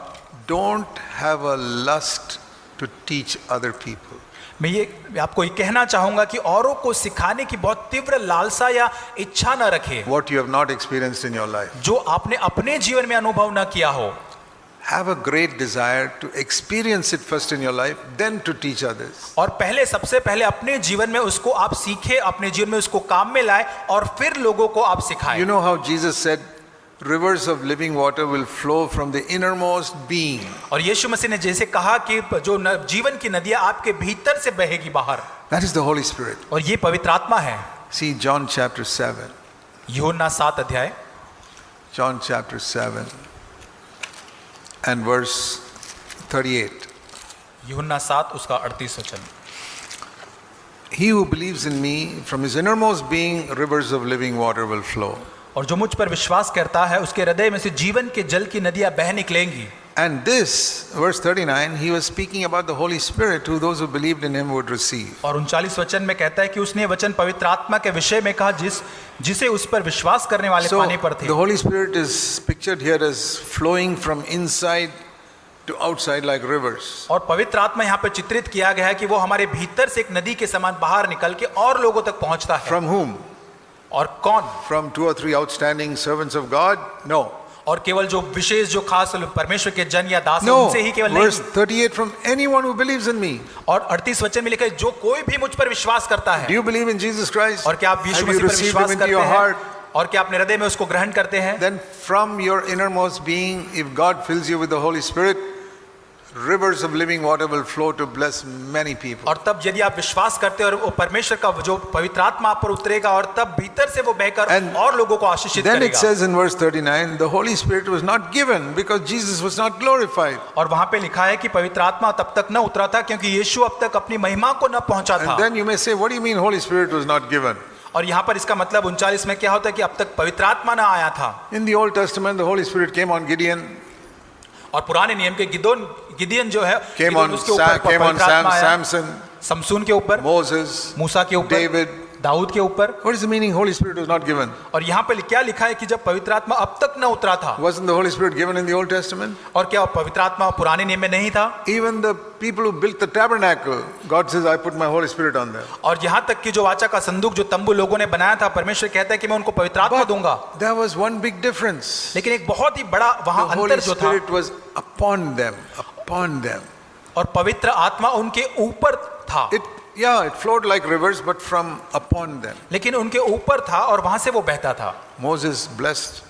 Don't have a lust to teach other people. मैं ये आपको ये कहना चाहूंगा कि औरों को सिखाने की बहुत तीव्र लालसा या इच्छा न रखें What you have not experienced in your life. जो आपने अपने जीवन में अनुभव न किया हो। Have a great desire to experience it first in your life, then to teach others. और पहले सबसे पहले अपने जीवन में उसको आप सीखे, अपने जीवन में उसको काम में लाए और फिर लोगों को आप सिखाएं। You know how Jesus said, rivers of living water will flow from the innermost being. और यीशु मसीह ने जैसे कहा कि जो जीवन की नदियां आपके भीतर से बहेगी बाहर, That is the Holy Spirit. और ये पवित्र आत्मा है। See John chapter 7. यूहन्ना 7 अध्याय John chapter 7 and verse 38. यूहन्ना 7 उसका 38 वचन। He who believes in me, from his innermost being, rivers of living water will flow. और जो मुझ पर विश्वास करता है उसके हृदय में से जीवन के जल की नदियां बह निकलेंगी। And this, verse 39, he was speaking about the Holy Spirit who those who believed in him would receive. और 39 वचन में कहता है कि उसने वचन पवित्र आत्मा के विषय में कहा जिसे उस पर विश्वास करने वाले So, पाने पर थे। the Holy Spirit is pictured here as flowing from inside to outside like rivers. और पवित्र आत्मा यहाँ पर चित्रित किया गया है कि वो हमारे भीतर से एक नदी के समान बाहर निकल के और लोगों तक पहुंचता है। From whom? और कौन? From 2 or 3 outstanding servants of God? No. और केवल जो विशेष जो खास परमेश्वर के जन या दास हैं No. उनसे ही केवल Verse नहीं। 38, from anyone who believes in me. और 38 वचन में लिखा है जो कोई भी मुझ पर विश्वास करता है। Do you believe in Jesus Christ? और क्या आप यीशु Have you मसीह पर received विश्वास him into करते your हैं? heart? और क्या अपने हृदय में उसको ग्रहण करते हैं? Then from your innermost being, if God fills you with the Holy Spirit, rivers of living water will flow to bless many people. और तब यदि आप विश्वास करते हैं और वो परमेश्वर का जो पवित्र आत्मा आप पर उतरेगा और तब भीतर से वो बहकर And और लोगों को आशीषित Then it करेगा। says in verse 39, the Holy Spirit was not given because Jesus was not glorified. और वहां पे लिखा है कि पवित्र आत्मा तब तक न उतरा था क्योंकि यीशु अब तक अपनी महिमा को न पहुंचा था। And then you may say, what do you mean Holy Spirit was not given? और यहाँ पर इसका मतलब 39 में क्या होता है कि अब तक पवित्र आत्मा न आया था। In the Old Testament, the Holy Spirit came on Gideon, और पुराने नियम के गिदियन जो है came on उसके ऊपर पवित्र आत्मा आया। Samson, समसून के ऊपर, Moses, मूसा के ऊपर, David. दाऊद के ऊपर। What is the meaning Holy Spirit was not given? और यहाँ पे क्या लिखा है कि जब पवित्र आत्मा अब तक न उतरा था। Wasn't the Holy Spirit given in the Old Testament? और क्या पवित्र आत्मा पुराने नियम में नहीं था? Even the people who built the tabernacle, God says, I put my Holy Spirit on them. और यहाँ तक कि जो वाचा का संदूक जो तंबू लोगों ने बनाया था परमेश्वर कहता है कि मैं उनको पवित्र आत्मा दूंगा। There was one big difference. लेकिन एक बहुत ही बड़ा वहां The अंतर Holy जो था Spirit was upon them. और पवित्र आत्मा उनके ऊपर था। It flowed like rivers, but from upon them. लेकिन उनके ऊपर था और वहां से वो बहता था। Moses blessed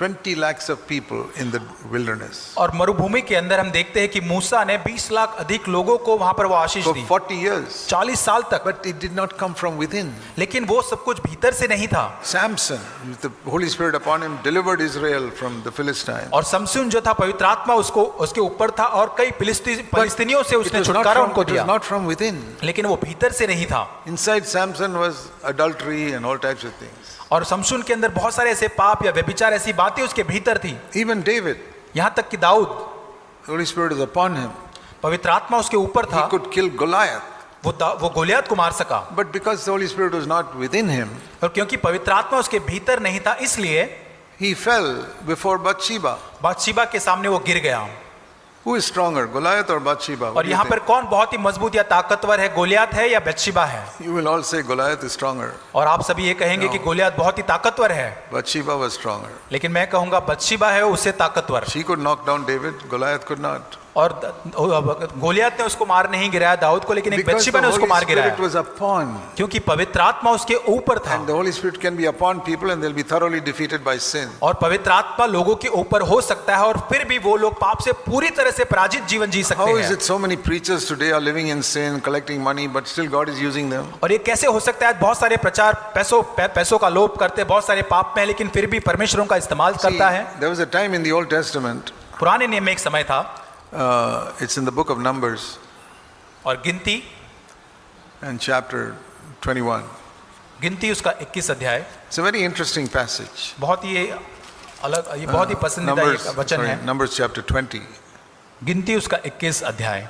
20 lakhs of people in the wilderness. और मरुभूमि के अंदर हम देखते हैं कि मूसा ने 20 लाख अधिक लोगों को वहां पर वो आशीष For दी 40 years. 40 साल तक। But it did not come from within. लेकिन वो सब कुछ भीतर से नहीं था। Samson, with the Holy Spirit upon him, delivered Israel from the Philistines. और समसून जो था पवित्र आत्मा उसके ऊपर था और कई फिलिस्तीनियों से उसने छुटकारा उनको It was दिया। not from within. लेकिन वो भीतर से नहीं था। Inside Samson was adultery and all types of things. और समसून के अंदर बहुत सारे ऐसे पाप या व्यभिचार ऐसी बातें उसके भीतर थी। Even David, यहाँ तक कि Dawood, the Holy Spirit is upon him. पवित्र आत्मा उसके ऊपर था। He could kill Goliath. वो गोलियत को मार सका। But because the Holy Spirit was not within him, और क्योंकि पवित्र आत्मा उसके भीतर नहीं था इसलिए he fell before Bathsheba. बातशीबा के सामने वो गिर गया। Who is stronger, Goliath or Bathsheba? What और do you यहाँ पर think? कौन बहुत ही मजबूत या ताकतवर है, गोलियत है या बत्शीबा है? You will all say Goliath is stronger. और आप सभी ये कहेंगे कि गोलियत बहुत ही ताकतवर है। Bathsheba was stronger. लेकिन मैं कहूंगा बत्शीबा है उससे ताकतवर। She could knock down David, Goliath could not. और गोलियत ने उसको मार नहीं गिराया दाऊद को, लेकिन एक Because बत्शीबा the ने उसको Holy मार Spirit गिराया was upon. क्योंकि पवित्र आत्मा उसके ऊपर था। And the Holy Spirit can be upon people and they'll be thoroughly defeated by sin. और पवित्र आत्मा लोगों के ऊपर हो सकता है और फिर भी वो लोग पाप से पूरी तरह से पराजित जीवन जी सकते How is हैं। it so many preachers today are living in sin, collecting money, but still God is using them? और ये कैसे हो सकता है? बहुत सारे प्रचार पैसों का लोभ करते हैं, बहुत सारे पाप में, लेकिन फिर भी परमेश्वर उनका इस्तेमाल See, करता है। there was a time in the Old Testament, पुराने नियम में एक समय था, it's in the book of Numbers और गिनती and chapter 21. गिनती उसका 21 अध्याय, It's a very interesting passage. बहुत ही अलग, ये बहुत ही पसंदीदा एक वचन है। Numbers chapter 20. गिनती उसका 21 अध्याय।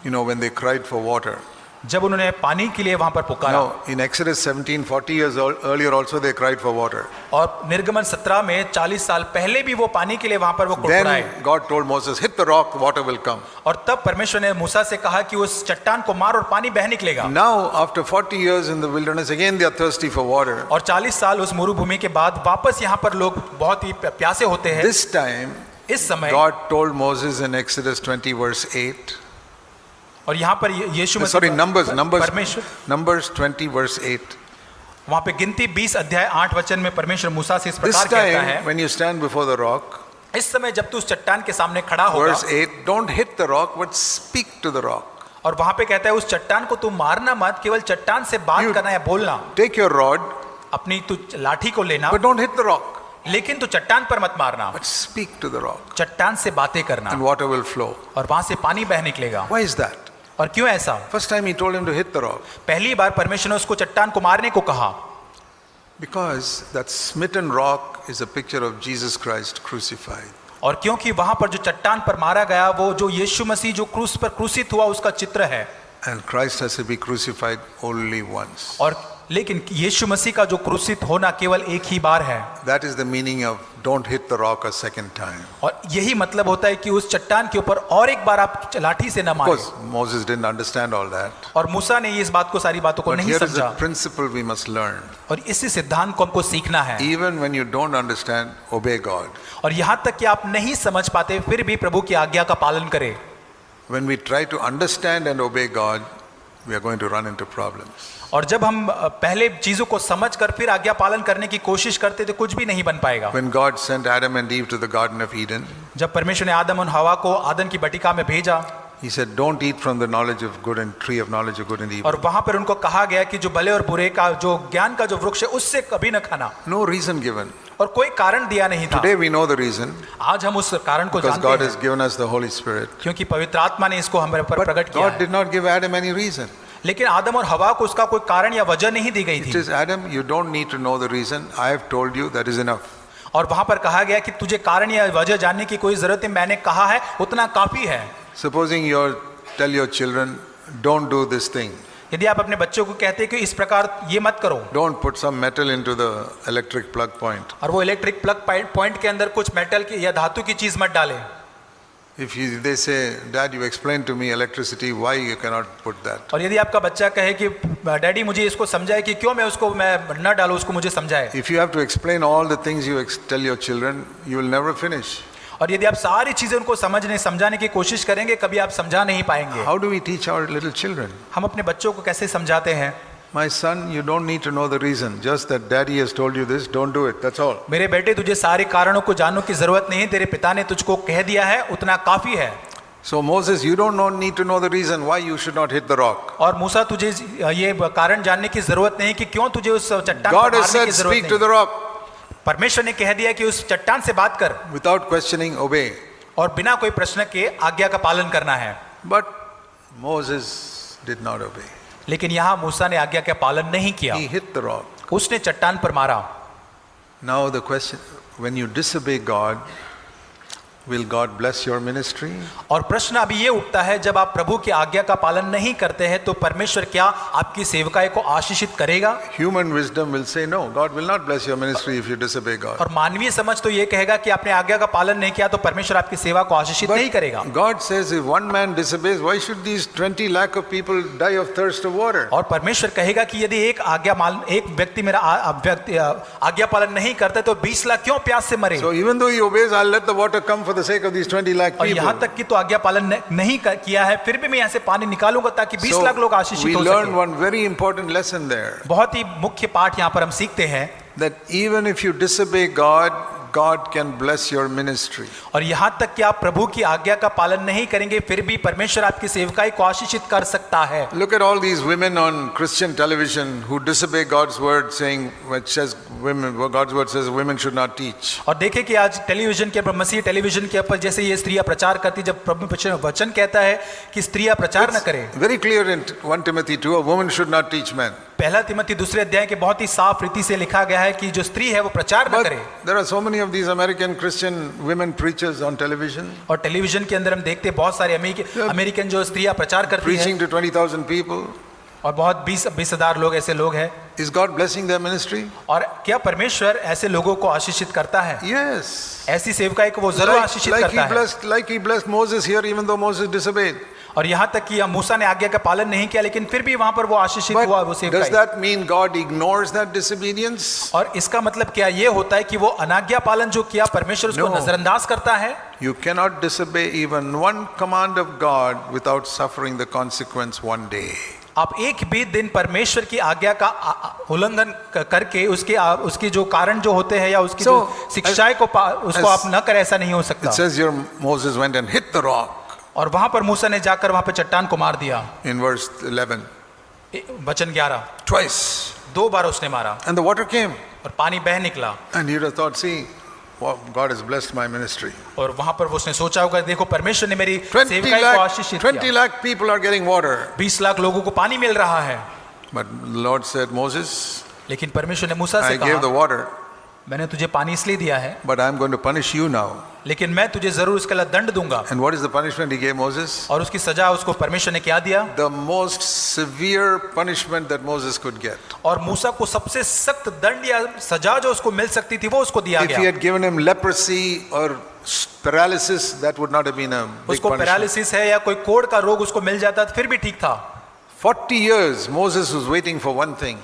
You know, when they cried for water. जब उन्होंने पानी के लिए वहां पर पुकारा। Now, in Exodus 17, 40 years earlier also they cried for water. और निर्गमन 17 में 40 साल पहले भी वो पानी के लिए वहां पर वो कुड़कुड़ाए। Then God told Moses, hit the rock, water will come. और तब परमेश्वर ने मूसा से कहा कि उस चट्टान को मार और पानी बह निकलेगा। Now, after 40 years in the wilderness, again they are thirsty for water. और 40 साल उस मरुभूमि के बाद वापस यहाँ पर लोग बहुत ही प्यासे होते हैं। This time, इस समय God told Moses in Exodus 20 verse 8. और यहाँ पर यीशु Sorry, Numbers परमेश्वर 20 verse 8. वहाँ पे गिनती 20 अध्याय 8 वचन में परमेश्वर मूसा से इस This प्रकार कहता time, है, when you stand before the rock, इस समय जब तू उस चट्टान के सामने खड़ा होगा, verse 8, don't hit the rock, but speak to the rock. और वहाँ पे कहता है उस चट्टान को तू मारना मत, केवल चट्टान से बात You- करना या बोलना। Take your rod, अपनी तू लाठी को लेना, but don't hit the rock, लेकिन तू चट्टान पर मत मारना, but speak to the rock, चट्टान से बातें करना and water will flow. और वहां से पानी बह निकलेगा। Why is that? और क्यों ऐसा? First time he told him to hit the rock, पहली बार परमेश्वर ने उसको चट्टान को मारने को कहा, because that smitten rock is a picture of Jesus Christ crucified. और क्योंकि वहां पर जो चट्टान पर मारा गया वो जो यीशु मसीह जो क्रूस पर क्रूसित हुआ उसका चित्र है, And Christ has to be crucified only once. और लेकिन यीशु मसीह का जो क्रूसित होना केवल एक ही बार है। That is the meaning of don't hit the rock a second time. और यही मतलब होता है कि उस चट्टान के ऊपर और एक बार आप लाठी से न Of मारें। course, Moses didn't understand all that. और मूसा ने इस बात को सारी बातों को But नहीं here is समझा, the principle we must learn. और इसी सिद्धांत को हमको सीखना है। Even when you don't understand, obey God. और यहाँ तक कि आप नहीं समझ पाते फिर भी प्रभु की आज्ञा का पालन करें। When we try to understand and obey God, we are going to run into problems. और जब हम पहले चीजों को समझ कर फिर आज्ञा पालन करने की कोशिश करते तो कुछ भी नहीं बन पाएगा। When God sent Adam and Eve to the Garden of Eden, जब परमेश्वर ने आदम और हवा को आदन की बटिका में भेजा, He said, "Don't eat from the knowledge of good and tree of knowledge of good and evil." और वहां पर उनको कहा गया कि जो भले और बुरे का जो ज्ञान का जो वृक्ष है उससे कभी न खाना, No reason given. और कोई कारण दिया नहीं था। Today we know the reason आज हम उस कारण को because जानते God हैं has given us the Holy Spirit. क्योंकि पवित्र आत्मा ने इसको हमारे पर But प्रकट किया God है। did not give Adam any reason. लेकिन आदम और हवा को उसका कोई कारण या वजह नहीं दी गई It थी, is Adam, you don't need to know the reason. I have told you, that is enough. और वहां पर कहा गया कि तुझे कारण या वजह जानने की कोई जरूरत नहीं, मैंने कहा है उतना काफी है। Supposing you tell your children, don't do this thing. यदि आप अपने बच्चों को कहते हैं कि इस प्रकार ये मत करो, Don't put some metal into the electric plug point. और वो इलेक्ट्रिक प्लग पॉइंट के अंदर कुछ मेटल की या धातु की चीज मत डाले। If they say, Dad, you explain to me electricity, why you cannot put that? और यदि आपका बच्चा कहे कि डैडी मुझे इसको समझाए कि क्यों मैं उसको मैं न डालूं, उसको मुझे समझाए। If you have to explain all the things you tell your children, you will never finish. और यदि आप सारी चीजें उनको समझाने की कोशिश करेंगे कभी आप समझा नहीं पाएंगे। How do we teach our little children? हम अपने बच्चों को कैसे समझाते हैं? My son, you don't need to know the reason. Just that daddy has told you this, don't do it. That's all. मेरे बेटे तुझे सारे कारणों को जानने की जरूरत नहीं है, तेरे पिता ने तुझको कह दिया है उतना काफी है। So Moses, you don't need to know the reason why you should not hit the rock. और मूसा तुझे ये कारण जानने की जरूरत नहीं कि क्यों तुझे उस चट्टान God पर has मारने की said, जरूरत speak to नहीं। the rock. परमेश्वर ने कह दिया कि उस चट्टान से बात कर, Without questioning, obey. और बिना कोई प्रश्न के आज्ञा का पालन करना है। But Moses did not obey. लेकिन यहाँ मूसा ने आज्ञा का पालन नहीं किया, He hit the rock. उसने चट्टान पर मारा। Now the question, when you disobey God, will God bless your ministry? और प्रश्न अभी ये उठता है, जब आप प्रभु की आज्ञा का पालन नहीं करते हैं तो परमेश्वर क्या आपकी सेवकाई को आशीषित करेगा? Human wisdom will say no, God will not bless your ministry if you disobey God. और मानवीय समझ तो ये कहेगा कि आपने आज्ञा का पालन नहीं किया तो परमेश्वर आपकी सेवा को आशीषित नहीं करेगा। God says if one man disobeys, why should these 20 lakh of people die of thirst of water? और परमेश्वर कहेगा कि यदि एक व्यक्ति मेरा आज्ञा पालन नहीं करता तो 20 लाख क्यों प्यास से मरे? So even though he obeys, I'll let the water come for the sake of these 20 lakh और people. यहाँ तक कि तो आज्ञा पालन नहीं किया है, फिर भी मैं यहाँ से पानी निकालूंगा ताकि 20 लाख लोग So आशीषित we हो learn सके। one very important lesson there, बहुत ही मुख्य पाठ यहाँ पर हम सीखते हैं that even if you disobey God, God can bless your ministry. और यहाँ तक कि आप प्रभु की आज्ञा का पालन नहीं करेंगे फिर भी परमेश्वर आपकी सेवकाई को आशीषित कर सकता है। Look at all these women on Christian television who disobey God's word, saying, which says women, God's word says women should not teach. और देखें कि आज टेलीविजन के मसीह टेलीविजन के ऊपर जैसे ये स्त्रियां प्रचार करती, जब प्रभु वचन कहता है कि स्त्रियां प्रचार न करें। Very clear in 1 Timothy 2, a woman should not teach men. पहला तिमोथी 2 अध्याय के बहुत ही साफ रीति से लिखा गया है कि जो स्त्री है वो प्रचार न But करे। there are so many of these American Christian women preachers on television और टेलीविजन के अंदर हम देखते हैं बहुत सारे अमेरिकन जो स्त्रियां प्रचार करती हैं preaching to 20,000 people. और बहुत 20,000 लोग ऐसे लोग हैं। Is God blessing their ministry? और क्या परमेश्वर ऐसे लोगों को आशीषित करता है? Yes. ऐसी सेवकाई को वो जरूर आशीषित करता है। Like he blessed Moses here, even though Moses disobeyed. और यहाँ तक कि मूसा ने आज्ञा का पालन नहीं किया लेकिन फिर भी वहां पर वो आशीषित हुआ वो But does सेवकाई। that mean God ignores that disobedience? और इसका मतलब क्या ये होता है कि वो अनाज्ञा पालन जो किया परमेश्वर उसको No. नजरअंदाज करता है? You cannot disobey even one command of God without suffering the consequence one day. आप एक भी दिन परमेश्वर की आज्ञा का उल्लंघन करके उसके जो कारण जो होते हैं या उसकी जो शिक्षाएं को उसको आप न करें, ऐसा नहीं हो सकता। It says here Moses went and hit the rock और वहां पर मूसा ने जाकर वहां पर चट्टान को मार दिया। in verse 11. वचन 11 Twice. 2 बार उसने मारा And the water came. और पानी बह निकला। And you'd have thought, see, God has blessed my ministry. और वहां पर उसने सोचा होगा देखो परमेश्वर ने मेरी 20 सेवकाई को आशीषित किया। lakh people are getting water. 20 lakh लोगों को पानी मिल रहा है। But the Lord said, Moses, लेकिन परमेश्वर ने मूसा से I gave the कहा water. मैंने तुझे पानी इसलिए दिया है, but I'm going to punish you now. लेकिन मैं तुझे जरूर इसके लिए दंड दूंगा। And what is the punishment he gave Moses? और उसकी सजा उसको परमेश्वर ने क्या दिया? The most severe punishment that Moses could get. और मूसा को सबसे सख्त दंड या सजा जो उसको मिल सकती थी वो उसको दिया If he गया। had given him leprosy or paralysis, that would not have been a big उसको punishment. पैरालिसिस है या कोई कोढ़ का रोग उसको मिल जाता फिर भी ठीक था। 40 years Moses was waiting for one thing.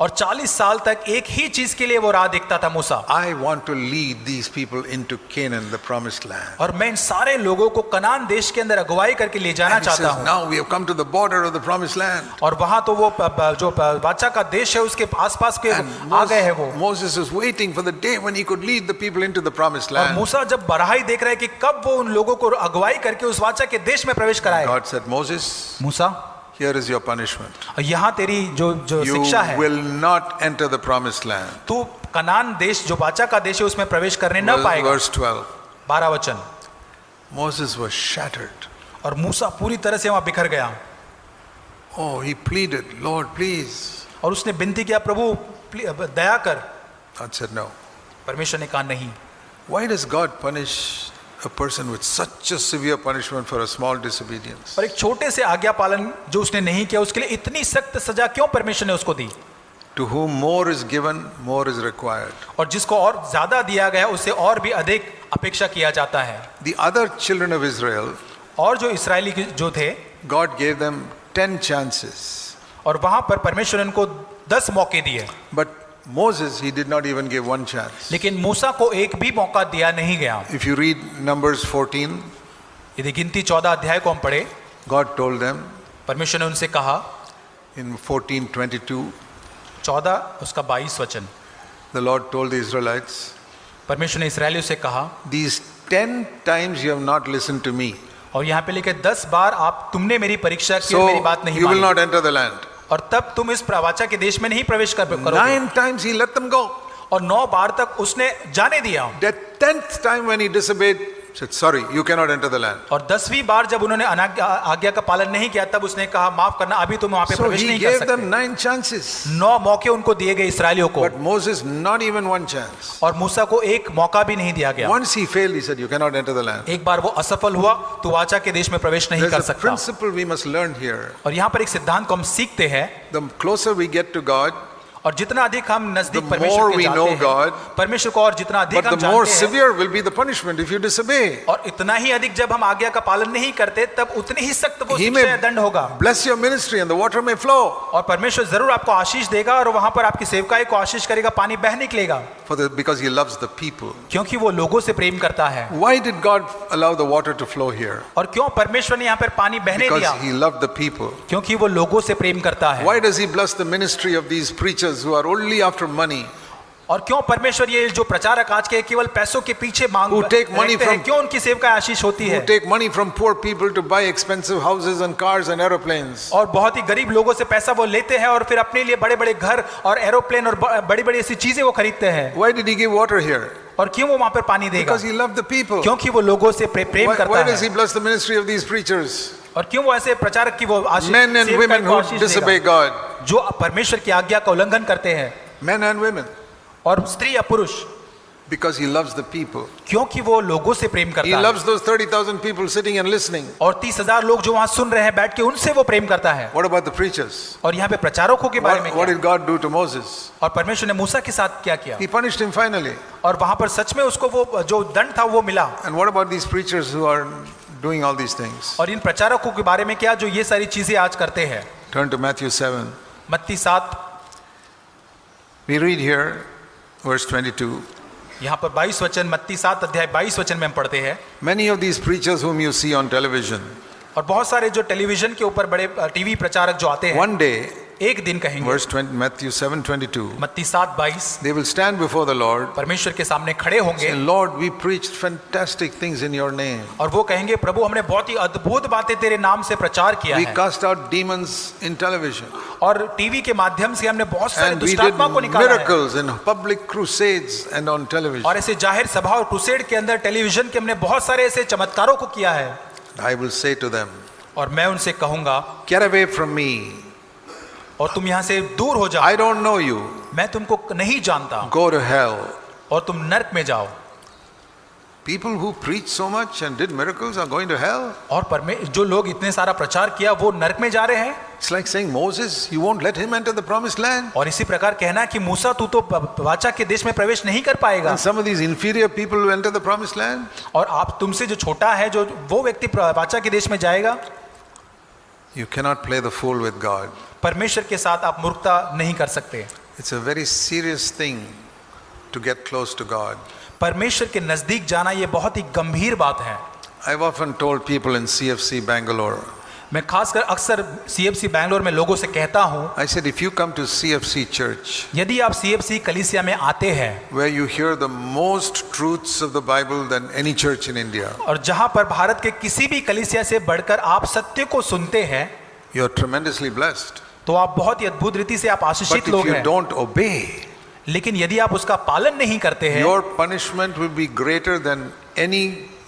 और 40 साल तक एक ही चीज के लिए वो राह देखता था मूसा। I want to lead these people into Canaan, the promised land. और मैं इन सारे लोगों को कनान देश के अंदर अगुवाई करके ले जाना And he चाहता says, हूँ। now we have come to the border of the promised land. और वहां तो वो जो बादशाह का देश है उसके आसपास के And आ गए हैं वो। Moses was waiting for the day when he could lead the people into the promised और land. मूसा जब बराही देख रहे हैं कि कब वो उन लोगों को अगुवाई करके उस बादशाह के देश में प्रवेश कराए। God said, Moses, Musa, here is your punishment. यहाँ तेरी जो You शिक्षा है, will not enter the promised land. तू कनान देश जो बादशाह का देश है उसमें प्रवेश करने न पाएगा। Verse 12. 12 वचन। Moses was shattered. और मूसा पूरी तरह से वहां बिखर गया। Oh, he pleaded, Lord, please. और उसने विनती किया, प्रभु दया कर। God said, no. परमेश्वर ने कहा नहीं। Why does God punish a person with such a severe punishment for a small disobedience? और एक छोटे से आज्ञा पालन जो उसने नहीं किया उसके लिए इतनी सख्त सजा क्यों परमेश्वर ने उसको दी? To whom more is given, more is required. और जिसको और ज्यादा दिया गया उससे और भी अधिक अपेक्षा किया जाता है। The other children of Israel, और जो इस्राएली जो थे, God gave them 10 chances. और वहां पर परमेश्वर ने उनको 10 मौके दिए। But Moses, he did not even give one chance. लेकिन मूसा को एक भी मौका दिया नहीं गया। If you read Numbers 14, यदि गिनती 14 अध्याय को हम पढ़े, God told them परमेश्वर ने उनसे कहा, in 14:22, 14 उसका 22 वचन, the Lord told the Israelites, परमेश्वर ने इस्राएलियों से कहा, these 10 times you have not listened to me, और यहाँ पे लिखे 10 बार आप तुमने मेरी परीक्षा की so और मेरी बात नहीं you will मानी, not enter the land. और तब तुम इस प्रवाचा के देश में नहीं प्रवेश करोगे। 9 times he let them go. और 9 बार तक उसने जाने दिया। The 10th time when he disobeyed, said, sorry, you cannot enter the land. और 10वीं बार जब उन्होंने आज्ञा का पालन नहीं किया तब उसने कहा, माफ करना, अभी तुम वहां पे So प्रवेश he नहीं कर gave सकते। them 9 chances. 9 मौके उनको दिए गए इस्राएलियों को, But Moses, not even one chance. और मूसा को एक मौका भी नहीं दिया गया। Once he failed, he said, you cannot enter the land. एक बार वो असफल हुआ तो वाचा के देश में प्रवेश नहीं कर There's a सकता। principle we must learn here. और यहाँ पर एक सिद्धांत को हम सीखते हैं, The closer we get to God, और जितना अधिक हम नजदीक The परमेश्वर more के we जाते know हैं, God, परमेश्वर को और जितना अधिक but हम the more जानते हैं, severe will be the punishment if you disobey. और इतना ही अधिक जब हम आज्ञा का पालन नहीं करते तब उतनी ही सख्त वो He शिक्षा या may दंड होगा। bless your ministry and the water may flow. और परमेश्वर जरूर आपको आशीष देगा और वहां पर आपकी सेवकाई को आशीष करेगा, पानी बह निकलेगा, Because he loves the people. क्योंकि वो लोगों से प्रेम करता है। Why did God allow the water to flow here? और क्यों परमेश्वर ने यहाँ पर पानी बहने Because दिया? he loved the people. क्योंकि वो लोगों से प्रेम करता है। Why does he bless the ministry of these preachers who are only after money? और क्यों परमेश्वर ये जो प्रचारक आज के केवल पैसों के पीछे मांग Who take money रखते हैं, from- क्यों उनकी सेवकाई आशीष होती है? Who take money from poor people to buy expensive houses and cars and aeroplanes? और बहुत ही गरीब लोगों से पैसा वो लेते हैं और फिर अपने लिए बड़े बड़े घर और एरोप्लेन और बड़ी बड़ी ऐसी चीजें वो खरीदते हैं। Why did he give water here? और क्यों वो वहां पर पानी देगा? Because he loved the people. क्योंकि वो लोगों से प्रेम Why करता does he है। bless the ministry of these preachers? और क्यों वो ऐसे प्रचारक की वो आशीष, Men and सेवकाई women को who आशीष disobey देगा, God. जो परमेश्वर की आज्ञा का उल्लंघन करते हैं, Men and women. और स्त्री या पुरुष, Because he loves the people. क्योंकि वो लोगों से प्रेम He करता है। loves those 30,000 people sitting and listening. और 30,000 लोग जो वहां सुन रहे हैं बैठ के, उनसे वो प्रेम करता है। What about the preachers? और यहाँ पे प्रचारकों के बारे में What क्या? did God do to Moses? और परमेश्वर ने मूसा के साथ क्या किया? He punished him finally. और वहां पर सच में उसको वो जो दंड था वो मिला। And what about these preachers who are doing all these things? और इन प्रचारकों के बारे में क्या, जो ये सारी चीजें आज करते हैं? Turn to Matthew 7. मत्ती 7, We read here, verse 22. यहाँ पर 22 वचन, मत्ती 7 अध्याय 22 वचन में हम पढ़ते हैं। Many of these preachers whom you see on television, और बहुत सारे जो टेलीविजन के ऊपर बड़े टीवी प्रचारक जो आते हैं, one day, एक दिन कहेंगे, verse 20, Matthew 7:22, मत्ती 7:22, they will stand before the Lord परमेश्वर के सामने खड़े होंगे and Lord, we preached fantastic things in your name. और वो कहेंगे, प्रभु हमने बहुत ही अद्भुत बातें तेरे नाम से प्रचार किया We है, cast out demons in television. और टीवी के माध्यम से हमने बहुत सारे And we दुष्ट did आत्मा को निकाला है, miracles in public crusades and on television. और ऐसे जाहिर सभा और क्रूसेड के अंदर टेलीविजन के हमने बहुत सारे ऐसे चमत्कारों को किया है। I will say to them, और मैं उनसे कहूंगा, get away from me. और तुम यहाँ से दूर हो जाओ, I don't know you. मैं तुमको नहीं जानता, Go to hell. और तुम नरक में जाओ। People who preach so much and did miracles are going to hell. और जो लोग इतने सारा प्रचार किया वो नरक में जा रहे हैं। It's like saying, Moses, you won't let him enter the promised land. और इसी प्रकार कहना कि मूसा तू तो वाचा के देश में प्रवेश नहीं कर पाएगा। And some of these inferior people will enter the promised land. और आप तुमसे जो छोटा है जो वो व्यक्ति वाचा के देश में जाएगा। You cannot play the fool with God. परमेश्वर के साथ आप मूर्खता नहीं कर सकते। It's a very serious thing to get close to God. परमेश्वर के नजदीक जाना ये बहुत ही गंभीर बात है। I've often told people in CFC Bangalore, मैं खासकर अक्सर CFC बैंगलोर में लोगों से कहता हूँ, I said, if you come to CFC church, यदि आप CFC कलीसिया में आते हैं, where you hear the most truths of the Bible than any church in India, और जहाँ पर भारत के किसी भी कलीसिया से बढ़कर आप सत्य को सुनते हैं, you're tremendously blessed. तो आप बहुत ही अद्भुत रीति से आप But आशीषित if लोग you हैं। don't obey, लेकिन यदि आप उसका पालन नहीं करते हैं, your punishment will be greater than any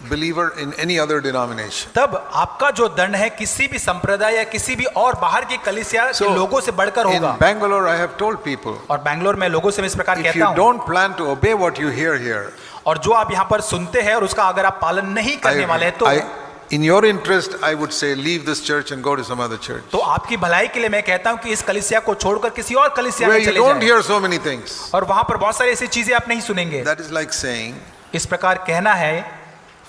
believer in any other denomination. तब आपका जो दंड है किसी भी संप्रदाय या किसी भी और बाहर की कलीसिया के लोगों से बढ़कर In होगा। Bangalore, I have told people, और बैंगलोर में लोगों से मैं इस प्रकार if कहता you हूँ, don't plan to obey what you hear here, और जो आप यहाँ पर सुनते हैं और उसका अगर आप पालन नहीं करने वाले हैं, तो in your interest, I would say, leave this church and go to some other church, तो आपकी भलाई के लिए मैं कहता हूँ कि इस कलीसिया को छोड़कर किसी और कलीसिया where में you चले don't जाएं। hear so many things. और वहां पर बहुत सारी ऐसी चीजें आप नहीं सुनेंगे। That is like saying, इस प्रकार कहना है,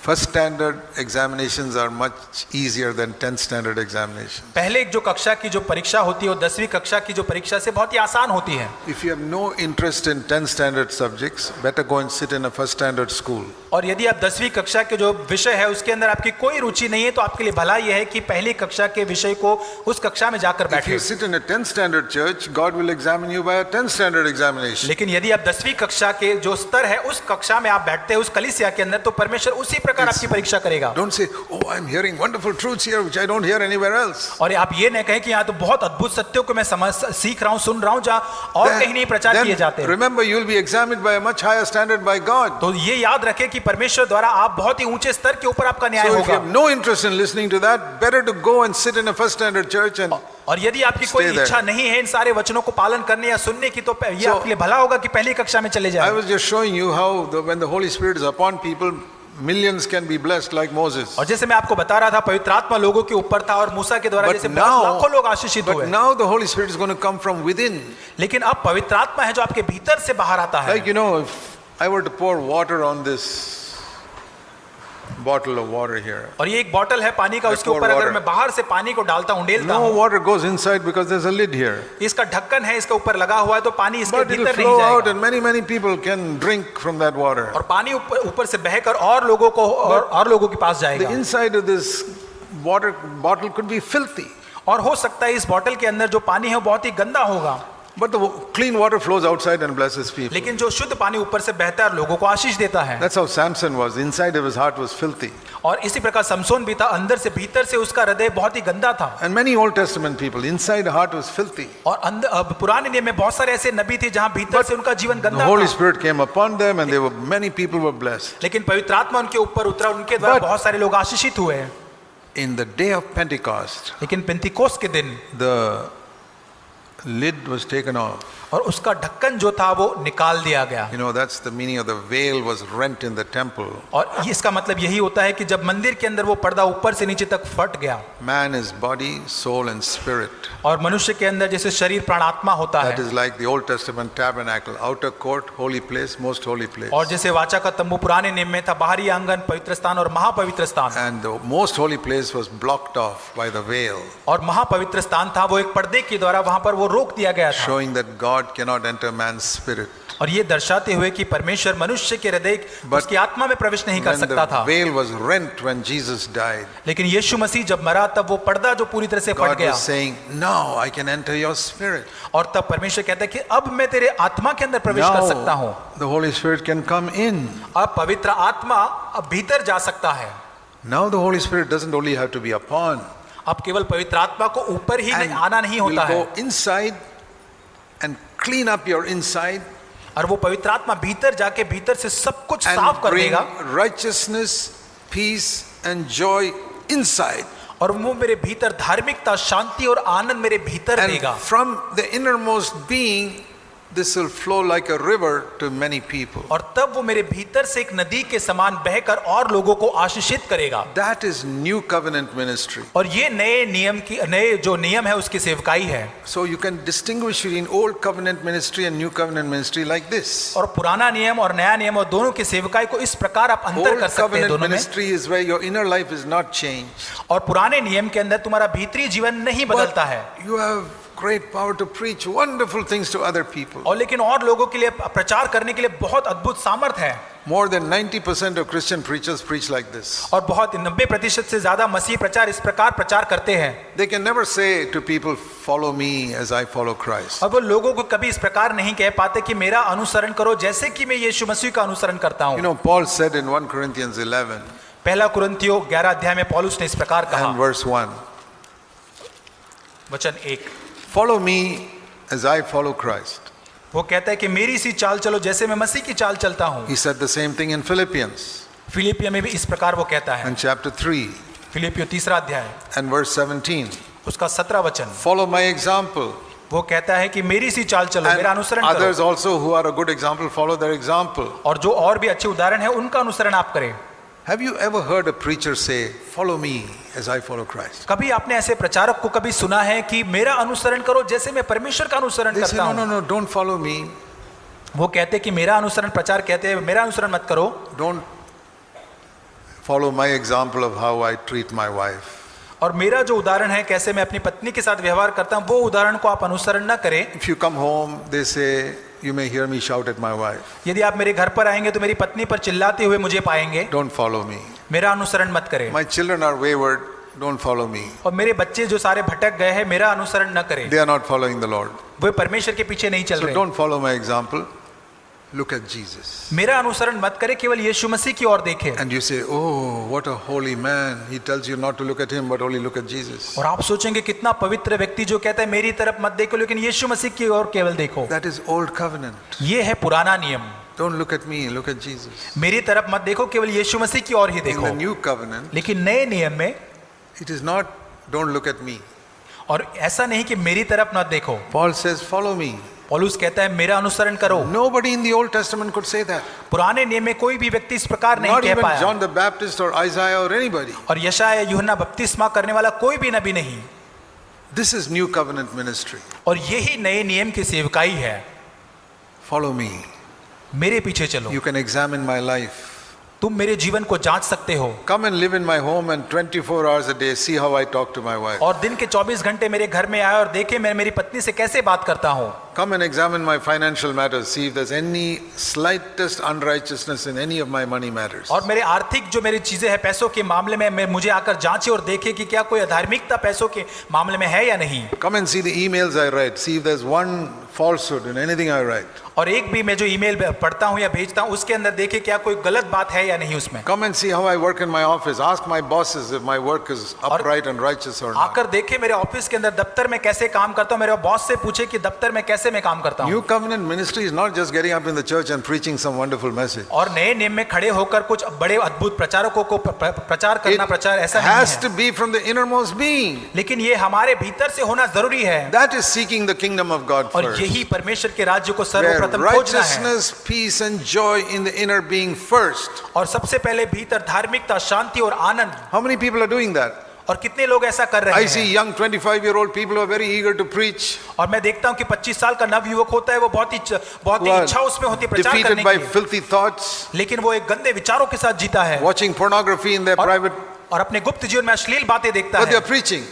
first standard examinations are much easier than 10th standard examinations. पहले एक जो कक्षा की जो परीक्षा होती है वो 10वीं कक्षा की जो परीक्षा से बहुत ही आसान होती है। If you have no interest in 10th standard subjects, better go and sit in a first standard school. और यदि आप 10वीं कक्षा के जो विषय है उसके अंदर आपकी कोई रुचि नहीं है, तो आपके लिए भला यह है कि पहली कक्षा के विषय को उस कक्षा में जाकर If बैठे। you sit in a 10th standard church, God will examine you by a 10th standard examination. लेकिन यदि आप 10वीं कक्षा के जो स्तर है उस कक्षा में आप बैठते हैं उस कलीसिया के अंदर, तो परमेश्वर उसी प्रकार आपकी परीक्षा करेगा। Don't say, oh, I'm hearing wonderful truths here which I don't hear anywhere else. और आप ये न कहें कि यहाँ तो बहुत अद्भुत सत्यों को मैं सीख रहा हूँ, सुन रहा हूँ, जहाँ और कहीं नहीं प्रचार किए जाते हैं। Remember, you'll be examined by a much higher standard by God. तो ये याद रखें कि परमेश्वर द्वारा आप बहुत ही ऊंचे स्तर के ऊपर आपका न्याय So if you होगा। have no interest in listening to that, better to go and sit in a first standard church and और यदि आपकी कोई Stay there. इच्छा नहीं है इन सारे वचनों को पालन करने या सुनने की, तो ये आपके लिए भला होगा कि पहली कक्षा में चले I जाएं। was just showing you how when the Holy Spirit is upon people, millions can be blessed like Moses. और जैसे मैं आपको बता रहा था, पवित्र आत्मा लोगों के ऊपर था और मूसा के द्वारा But जैसे now- लाखों लोग आशीषित हुए। But now the Holy Spirit is going to come from within. लेकिन अब पवित्र आत्मा है जो आपके भीतर से बाहर आता है। Like, you know, if I were to pour water on this bottle of water here, और ये एक बॉटल है पानी का, I उसके pour ऊपर अगर water. मैं बाहर से पानी को डालता हूँ, डेलता no हूँ, water goes inside because there's a lid here. इसका ढक्कन है, इसके ऊपर लगा हुआ है, तो पानी इसके But it will भीतर नहीं flow out जाएगा। and many people can drink from that water. और पानी ऊपर से बहकर और लोगों को और लोगों के पास The जाएगा। inside of this water bottle could be filthy. और हो सकता है इस बॉटल के अंदर जो पानी है वो बहुत ही गंदा होगा, But the clean water flows outside and blesses people. लेकिन जो शुद्ध पानी ऊपर से बहता है और लोगों को आशीष देता है। That's how Samson was. Inside of his heart was filthy. और इसी प्रकार समसोन भी था, अंदर से भीतर से उसका हृदय बहुत ही गंदा था। And many Old Testament people, inside the heart was filthy. और अब पुराने नियम में बहुत सारे ऐसे नबी थे जहां भीतर से उनका जीवन The गंदा Holy था, Spirit came upon them and many people were blessed. लेकिन पवित्र आत्मा उनके ऊपर उतरा, उनके द्वारा But- बहुत सारे लोग आशीषित हुए। In the day of Pentecost, लेकिन पेंतिकोस्त के दिन the lid was taken off. और उसका ढक्कन जो था वो निकाल दिया गया। You know, that's the meaning of the veil was rent in the temple. और इसका मतलब यही होता है कि जब मंदिर के अंदर वो पर्दा ऊपर से नीचे तक फट गया, Man is body, soul and spirit. और मनुष्य के अंदर जैसे शरीर प्राण आत्मा होता That है, is like the Old Testament tabernacle, outer court, holy place, most holy place. और जैसे वाचा का तंबू पुराने नियम में था, बाहरी आंगन, पवित्र स्थान और महापवित्र स्थान, And the most holy place was blocked off by the veil, और महापवित्र स्थान था वो एक पर्दे के द्वारा वहां पर वो रोक दिया गया था। showing that God cannot enter man's spirit. और ये दर्शाते हुए कि परमेश्वर मनुष्य के हृदय But उसकी आत्मा में प्रवेश नहीं कर When सकता the था। veil was rent when Jesus died, लेकिन यीशु मसीह जब मरा तब वो पर्दा जो पूरी तरह से फट God गया, was saying, now I can enter your spirit. और तब परमेश्वर कहता है कि अब मैं तेरे आत्मा के अंदर प्रवेश कर सकता हूँ। Now the Holy Spirit can come in. अब पवित्र आत्मा अब भीतर जा सकता है। Now the Holy Spirit doesn't only have to be upon. अब केवल पवित्र आत्मा को ऊपर ही And आना नहीं will होता है, go inside and clean up your inside और वो पवित्र आत्मा भीतर जाके भीतर से सब कुछ and साफ कर bring देगा, righteousness, peace and joy inside. और वो मेरे भीतर धार्मिकता, शांति और आनंद मेरे भीतर And देगा। from the innermost being, this will flow like a river to many people. और तब वो मेरे भीतर से एक नदी के समान बहकर और लोगों को आशीषित करेगा। That is new covenant ministry. और ये नए जो नियम है उसकी सेवकाई है। So you can distinguish between old covenant ministry and new covenant ministry like this. और पुराना नियम और नया नियम और दोनों की सेवकाई को इस प्रकार आप अंतर Old कर सकते हैं covenant दोनों में। ministry is where your inner life is not changed. और पुराने नियम के अंदर तुम्हारा भीतरी जीवन नहीं बदलता है। You have great power to preach wonderful things to other people. और लेकिन और लोगों के लिए प्रचार करने के लिए बहुत अद्भुत सामर्थ है। More than 90% of Christian preachers preach like this. और बहुत 90% से ज्यादा मसीह प्रचार इस प्रकार प्रचार करते हैं। They can never say to people, follow me as I follow Christ. और वो लोगों को कभी इस प्रकार नहीं कह पाते कि मेरा अनुसरण करो जैसे कि मैं यीशु मसीह का अनुसरण करता हूँ। You know, Paul said in 1 Corinthians 11 पहला कुरिन्थियों 11 अध्याय में पौलुस ने इस प्रकार कहा, and verse 1, वचन 1, follow me as I follow Christ. वो कहता है कि मेरी सी चाल चलो जैसे मैं मसीह की चाल चलता हूँ। He said the same thing in Philippians फिलिपियों में भी इस प्रकार वो कहता है। in chapter 3 फिलिपियों 3 अध्याय and verse 17. उसका 17 वचन, Follow my example. वो कहता है कि मेरी सी चाल चलो, मेरा And अनुसरण others करो। also who are a good example, follow their example. और जो और भी अच्छे उदाहरण है उनका अनुसरण आप करें। Have you ever heard a preacher say, follow me as I follow Christ? कभी आपने ऐसे प्रचारक को कभी सुना है कि मेरा अनुसरण करो जैसे मैं परमेश्वर का अनुसरण They say, करता no, हूँ? no, no, don't follow me. वो कहते कि मेरा अनुसरण, प्रचार कहते हैं मेरा अनुसरण मत करो, Don't follow my example of how I treat my wife. और मेरा जो उदाहरण है कैसे मैं अपनी पत्नी के साथ व्यवहार करता हूँ वो उदाहरण को आप अनुसरण न करें। If you come home, they say, you may hear me shout at my wife. यदि आप मेरे घर पर आएंगे तो मेरी पत्नी पर चिल्लाते हुए मुझे पाएंगे। Don't follow me. मेरा अनुसरण मत करें। My children are wayward. Don't follow me. और मेरे बच्चे जो सारे भटक गए हैं मेरा अनुसरण न करें, They are not following the Lord. वो परमेश्वर के पीछे नहीं चल So रहे। don't follow my example. Look at Jesus. मेरा अनुसरण मत करें, केवल यीशु मसीह की ओर देखें। And you say, oh, what a holy man. He tells you not to look at him, but only look at Jesus. और आप सोचेंगे कितना पवित्र व्यक्ति जो कहता है मेरी तरफ मत देखो लेकिन यीशु मसीह की ओर केवल देखो। That is old covenant. ये है पुराना नियम। Don't look at me, look at Jesus. मेरी तरफ मत देखो, केवल यीशु मसीह की ओर ही In the देखो। new covenant, लेकिन नए नियम में it is not, don't look at me. और ऐसा नहीं कि मेरी तरफ मत देखो। Paul says, follow me. पौलुस कहता है मेरा अनुसरण करो। Nobody in the Old Testament could say that. पुराने नियम में कोई भी व्यक्ति इस प्रकार नहीं Not कह even पाया। John the Baptist or Isaiah or anybody. और यशायाह यूहन्ना बपतिस्मा करने वाला कोई भी नबी नहीं। This is new covenant ministry. और यही नए नियम की सेवकाई है। Follow me. मेरे पीछे चलो। You can examine my life. तुम मेरे जीवन को जांच सकते हो। Come and live in my home and 24 hours a day see how I talk to my wife. और दिन के 24 घंटे मेरे घर में आए और देखे मैं मेरी पत्नी से कैसे बात करता हूँ। Come and examine my financial matters, see if there's any slightest unrighteousness in any of my money matters. और मेरे आर्थिक जो मेरी चीजें हैं पैसों के मामले में मुझे आकर जांचे और देखे कि क्या कोई अधार्मिकता पैसों के मामले में है या नहीं। Come and see the emails I write, see if there's one falsehood in anything I write. और एक भी मैं जो ईमेल पढ़ता हूँ या भेजता हूँ उसके अंदर देखे क्या कोई गलत बात है या नहीं उसमें। Come and see how I work in my office. Ask my bosses if my work is upright and righteous or not. आकर देखे मेरे ऑफिस के अंदर दफ्तर में कैसे काम करता हूँ, मेरे बॉस से पूछे कि दफ्तर में कैसे मैं काम करता हूँ। New covenant ministry is not just getting up in the church and preaching some wonderful message. और नए नियम में खड़े होकर कुछ बड़े अद्भुत प्रचारकों को प्रचार करना, प्रचार ऐसा नहीं has है। to be from the innermost being. लेकिन ये हमारे भीतर से होना जरूरी है। That is seeking the kingdom of God और first. यही परमेश्वर के राज्य को Where सर्वप्रथम खोजना है। righteousness, peace and joy in the inner being first. और सबसे पहले भीतर धार्मिकता, शांति और आनंद। How many people are doing that? और कितने लोग ऐसा कर रहे I see हैं। young 25-year-old people who are very eager to preach, और मैं देखता हूँ कि 25 साल का नव युवक होता है, वो बहुत ही who are इच्छा उसमें होती है प्रचार defeated करने by की, filthy thoughts, लेकिन वो एक गंदे विचारों के साथ जीता है watching pornography in their private, और अपने गुप्त जीवन में अश्लील बातें देखता but they है, are preaching.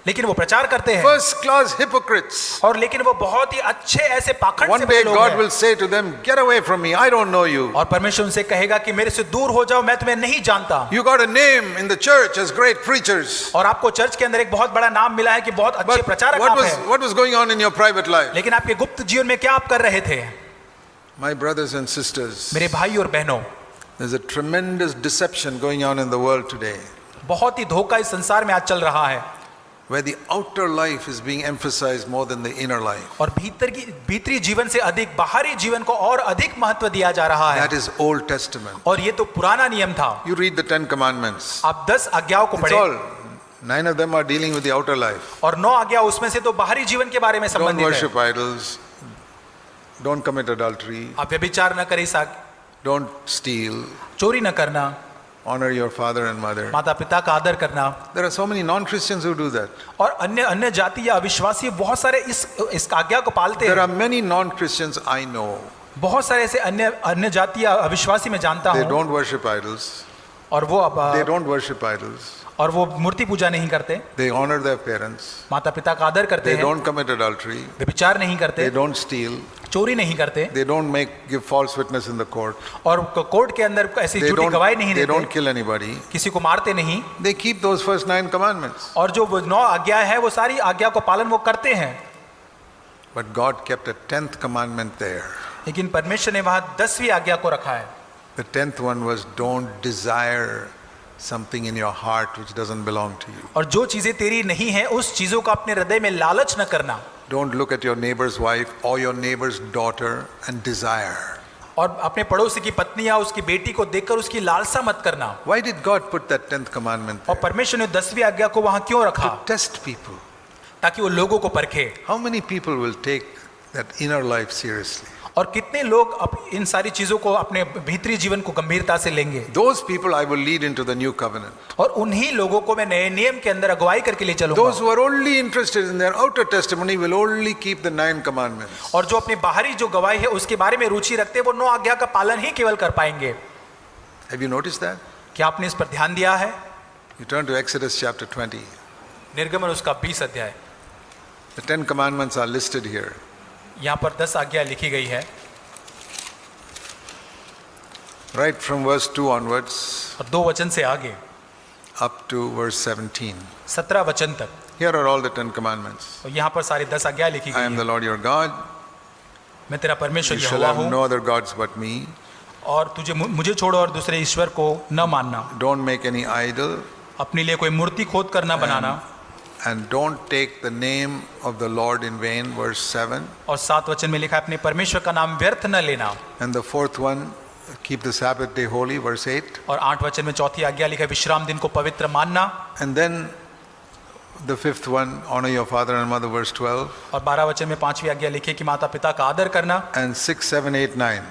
लेकिन वो प्रचार करते हैं। First class hypocrites. और लेकिन वो बहुत ही अच्छे ऐसे पाखंड One से day बने लोग God हैं। will say to them, get away from me, I don't know you. और परमेश्वर उनसे कहेगा कि मेरे से दूर हो जाओ, मैं तुम्हें नहीं जानता। You got a name in the church as great preachers. और आपको चर्च के अंदर एक बहुत बड़ा नाम मिला है कि बहुत अच्छे But प्रचारक आप हैं। what was going on in your private life? लेकिन आपके गुप्त जीवन में क्या आप कर रहे थे? My brothers and sisters, मेरे भाई और बहनों, there's a tremendous deception going on in the world today, बहुत ही धोखा इस संसार में आज चल रहा है, where the outer life is being emphasized more than the inner life. और भीतरी जीवन से अधिक बाहरी जीवन को और अधिक महत्व दिया जा रहा है। That is Old Testament. और ये तो पुराना नियम था। You read the 10 Commandments. आप 10 आज्ञाओं को It's पढ़ें all, 9 of them are dealing with the outer life. और 9 आज्ञा उसमें से तो बाहरी जीवन के बारे में Don't संबंधित है। worship idols. don't commit adultery, आप व्यभिचार न करें, don't steal, चोरी न करना, honor your father and mother. माता पिता का आदर करना। There are so many non-Christians who do that. और अन्य अन्य जाति या अविश्वासी बहुत सारे इस आज्ञा को पालते There are हैं। many non-Christians I know. बहुत सारे ऐसे अन्य अन्य जाति या अविश्वासी मैं जानता They हूँ, don't worship idols. और They don't worship idols. और वो मूर्ति पूजा नहीं करते, They honor their parents. माता पिता का आदर करते They हैं, don't commit adultery. व्यभिचार नहीं They करते, don't steal. चोरी नहीं करते, They don't give false witness in the court. और कोर्ट के अंदर ऐसी They झूठी गवाही नहीं they देते, don't kill anybody. किसी को मारते नहीं, They keep those first 9 commandments. और जो वो 9 आज्ञा है वो सारी आज्ञा को पालन वो करते हैं। But God kept a 10th commandment there. लेकिन परमेश्वर ने वहां 10वीं आज्ञा को रखा है। The 10th one was don't desire something in your heart which doesn't belong to you. और जो चीजें तेरी नहीं है उस चीजों का अपने हृदय में लालच न करना। Don't look at your neighbor's wife or your neighbor's daughter and desire. और अपने पड़ोसी की पत्नी या उसकी बेटी को देखकर उसकी लालसा मत करना। Why did God put that 10th commandment और there? परमेश्वर ने 10वीं आज्ञा को वहां क्यों रखा? To test people. ताकि वो लोगों को परखे। How many people will take that inner life seriously? और कितने लोग इन सारी चीजों को अपने भीतरी जीवन को गंभीरता से लेंगे? Those people I will lead into the new covenant. और उन्हीं लोगों को मैं नए नियम के अंदर अगुवाई करके ले चलूंगा। Those who are only interested in their outer testimony will only keep the 9 commandments. और जो अपनी बाहरी जो गवाही है उसके बारे में रुचि रखते हैं वो 9 आज्ञा का पालन ही केवल कर पाएंगे। Have you noticed that? क्या आपने इस पर ध्यान दिया है? You turn to Exodus chapter 20. निर्गमन उसका 20 अध्याय, The 10 commandments are listed here. यहाँ पर 10 आज्ञा लिखी गई है। Right from verse 2 onwards और 2 वचन से आगे up to verse 17. 17 वचन तक, Here are all the 10 commandments. और यहाँ पर सारी 10 आज्ञा लिखी I गई am है। the Lord your God. मैं तेरा परमेश्वर You shall यहोवा have हूँ, no other gods but me. और तुझे मुझे छोड़ो और दूसरे ईश्वर को न मानना। Don't make any idol. अपने लिए कोई मूर्ति खोद कर न बनाना। And don't take the name of the Lord in vain. Verse 7. और 7 वचन में लिखा है अपने परमेश्वर का नाम व्यर्थ न लेना। And the fourth one, keep the Sabbath day holy. Verse 8. और 8 वचन में चौथी आज्ञा लिखा है विश्राम दिन को पवित्र मानना। And then the fifth one, honor your father and mother. Verse 12. और 12 वचन में 5वीं आज्ञा लिखी है कि माता पिता का आदर करना। And 6, 7, 8, 9.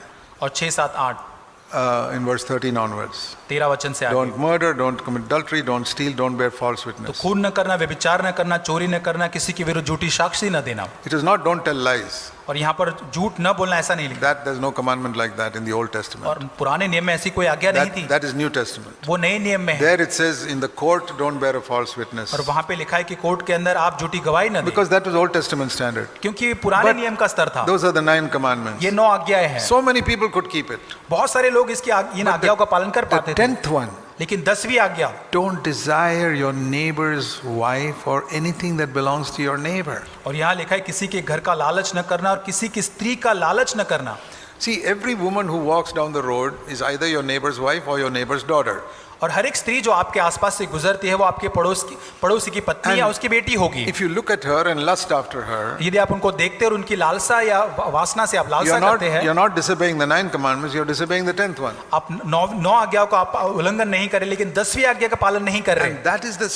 और 6, 7, 8 In verse 13 onwards. 13 वचन से आगे, Don't murder, don't commit adultery, don't steal, don't bear false तो witness. खून न करना, व्यभिचार न करना, चोरी न करना, किसी के विरुद्ध झूठी साक्षी न देना। It is not don't tell lies. और यहाँ पर झूठ न बोलना ऐसा नहीं लिखा। That there's no commandment like that in the Old Testament. और पुराने नियम में ऐसी कोई आज्ञा नहीं थी, That is New Testament. वो नए नियम में है। There it says in the court don't bear a false witness. और वहाँ पे लिखा है कि कोर्ट के अंदर आप झूठी गवाही न दें, Because that was Old Testament standard. क्योंकि पुराने But नियम का स्तर था। Those are the 9 commandments. ये 9 आज्ञाएं हैं। So many people could keep it. बहुत सारे लोग इसकी इन आज्ञाओं का पालन कर The पाते थे। 10th one, लेकिन 10वीं आज्ञा, don't desire your neighbor's wife or anything that belongs to your neighbor. और यहाँ लिखा है किसी के घर का लालच न करना और किसी की स्त्री का लालच न करना। See, every woman who walks down the road is either your neighbor's wife or your neighbor's daughter. और हर एक स्त्री जो आपके आसपास से गुजरती है वो आपके पड़ोसी की पत्नी And या उसकी बेटी होगी। If you look at her and lust after her, यदि आप उनको देखते और उनकी लालसा या वासना से आप लालसा करते हैं, you're not disobeying the 9 commandments, you're disobeying the 10th one. आप 9 आज्ञाओं का आप उल्लंघन नहीं करें, लेकिन 10वीं आज्ञा का पालन नहीं कर रहे। And that is the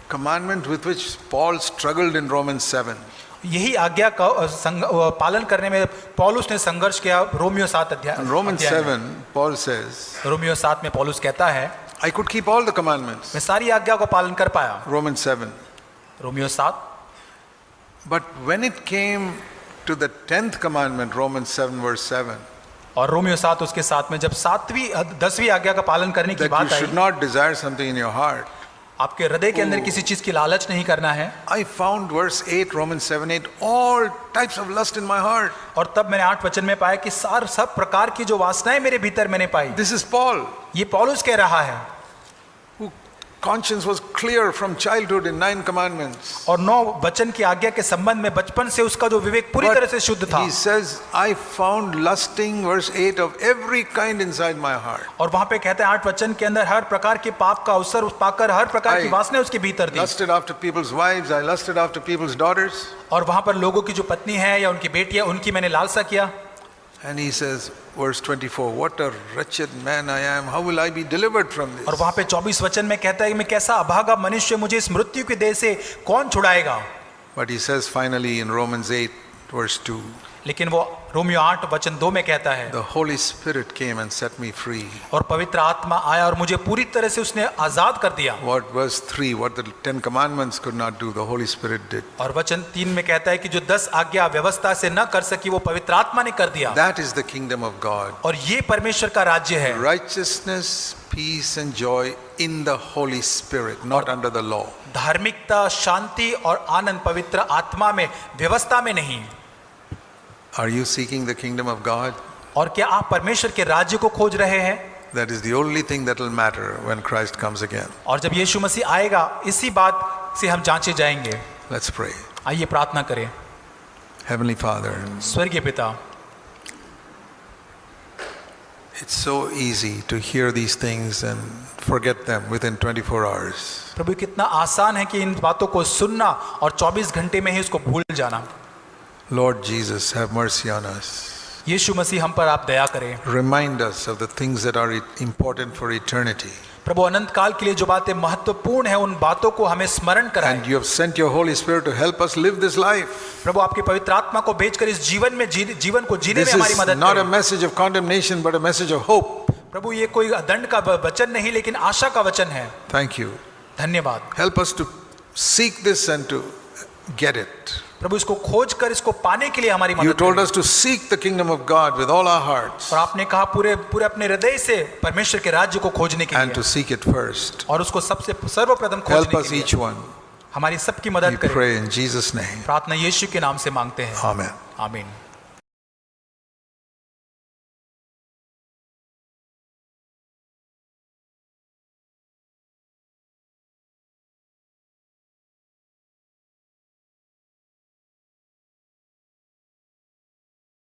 commandment with which Paul struggled in Romans 7. यही आज्ञा का पालन करने में पौलुस ने संघर्ष किया। रोमियो 7 अध्याय, In Romans 7, Paul says, Romeo 7 में पौलुस कहता है I could keep all the commandments. मैं सारी आज्ञा को पालन कर पाया। Romans 7. Romeo 7, But when it came to the 10th commandment, Romans 7 verse 7, और रोमियो 7 उसके साथ में जब 10वीं आज्ञा का पालन करने की that you बात आई, should not desire something in your heart, आपके हृदय के अंदर किसी चीज की लालच नहीं करना है। I found verse 8, Romans 7, 8, all types of lust in my heart. और तब मैंने 8 वचन में पाया कि सब प्रकार की जो वासनाएं मेरे भीतर मैंने पाई। This is Paul, ये पौलुस कह रहा है, who conscience was clear from childhood in 9 commandments. और 9 वचन की आज्ञा के संबंध में बचपन से उसका जो विवेक पूरी तरह से शुद्ध था। He says, I found lusting, verse 8, of every kind inside my heart. और वहां पे कहते हैं 8 वचन के अंदर हर प्रकार के पाप का अवसर पाकर हर प्रकार की I वासनाएं उसके भीतर थी। Lusted after people's wives, I lusted after people's daughters. और वहां पर लोगों की जो पत्नी है या उनकी बेटी है उनकी मैंने लालसा किया। And he says, verse 24, what a wretched man I am, how will I be delivered from this? और वहां पे 24 वचन में कहता है कि मैं कैसा अभागा मनुष्य, मुझे इस मृत्यु के देह से कौन छुड़ाएगा। But he says finally in Romans 8, verse 2, लेकिन वो रोमियो 8 वचन 2 में कहता है, the Holy Spirit came and set me free. और पवित्र आत्मा आया और मुझे पूरी तरह से उसने आजाद कर दिया। What verse 3, what the 10 commandments could not do, the Holy Spirit did. और वचन 3 में कहता है कि जो 10 आज्ञा व्यवस्था से न कर सकी वो पवित्र आत्मा ने कर दिया। That is the kingdom of God. और ये परमेश्वर का राज्य है, Righteousness, peace and joy in the Holy Spirit, not under the law. धार्मिकता, शांति और आनंद पवित्र आत्मा में, व्यवस्था में नहीं। Are you seeking the kingdom of God? और क्या आप परमेश्वर के राज्य को खोज रहे हैं? That is the only thing that will matter when Christ comes again. और जब यीशु मसीह आएगा, इसी बात से हम जांचे जाएंगे। Let's pray. आइए प्रार्थना करें। Heavenly Father, स्वर्गीय पिता, it's so easy to hear these things and forget them within 24 hours. प्रभु कितना आसान है कि इन बातों को सुनना और 24 घंटे में ही उसको भूल जाना। Lord Jesus, have mercy on us. यीशु मसीह हम पर आप दया करें। Remind us of the things that are important for eternity. प्रभु अनंत काल के लिए जो बातें महत्वपूर्ण है उन बातों को हमें स्मरण कराएं। And you have sent your Holy Spirit to help us live this life. प्रभु आपके पवित्र आत्मा को भेजकर इस जीवन में जीवन को जीने में This हमारी is मदद not a करें। message of condemnation but a message of hope. प्रभु ये कोई दंड का वचन नहीं लेकिन आशा का वचन है। Thank you. धन्यवाद। Help us to seek this and to get it. प्रभु इसको खोज कर इसको पाने के लिए हमारी You मदद told करें। us to seek the kingdom of God with all our hearts और आपने कहा पूरे अपने हृदय से परमेश्वर के राज्य को खोजने के and to लिए seek it first. और उसको सबसे सर्वप्रथम Help खोजने us के each लिए one. हमारी सबकी We मदद करें। pray in Jesus' name. प्रार्थना यीशु के नाम से मांगते हैं, Amen. आमीन।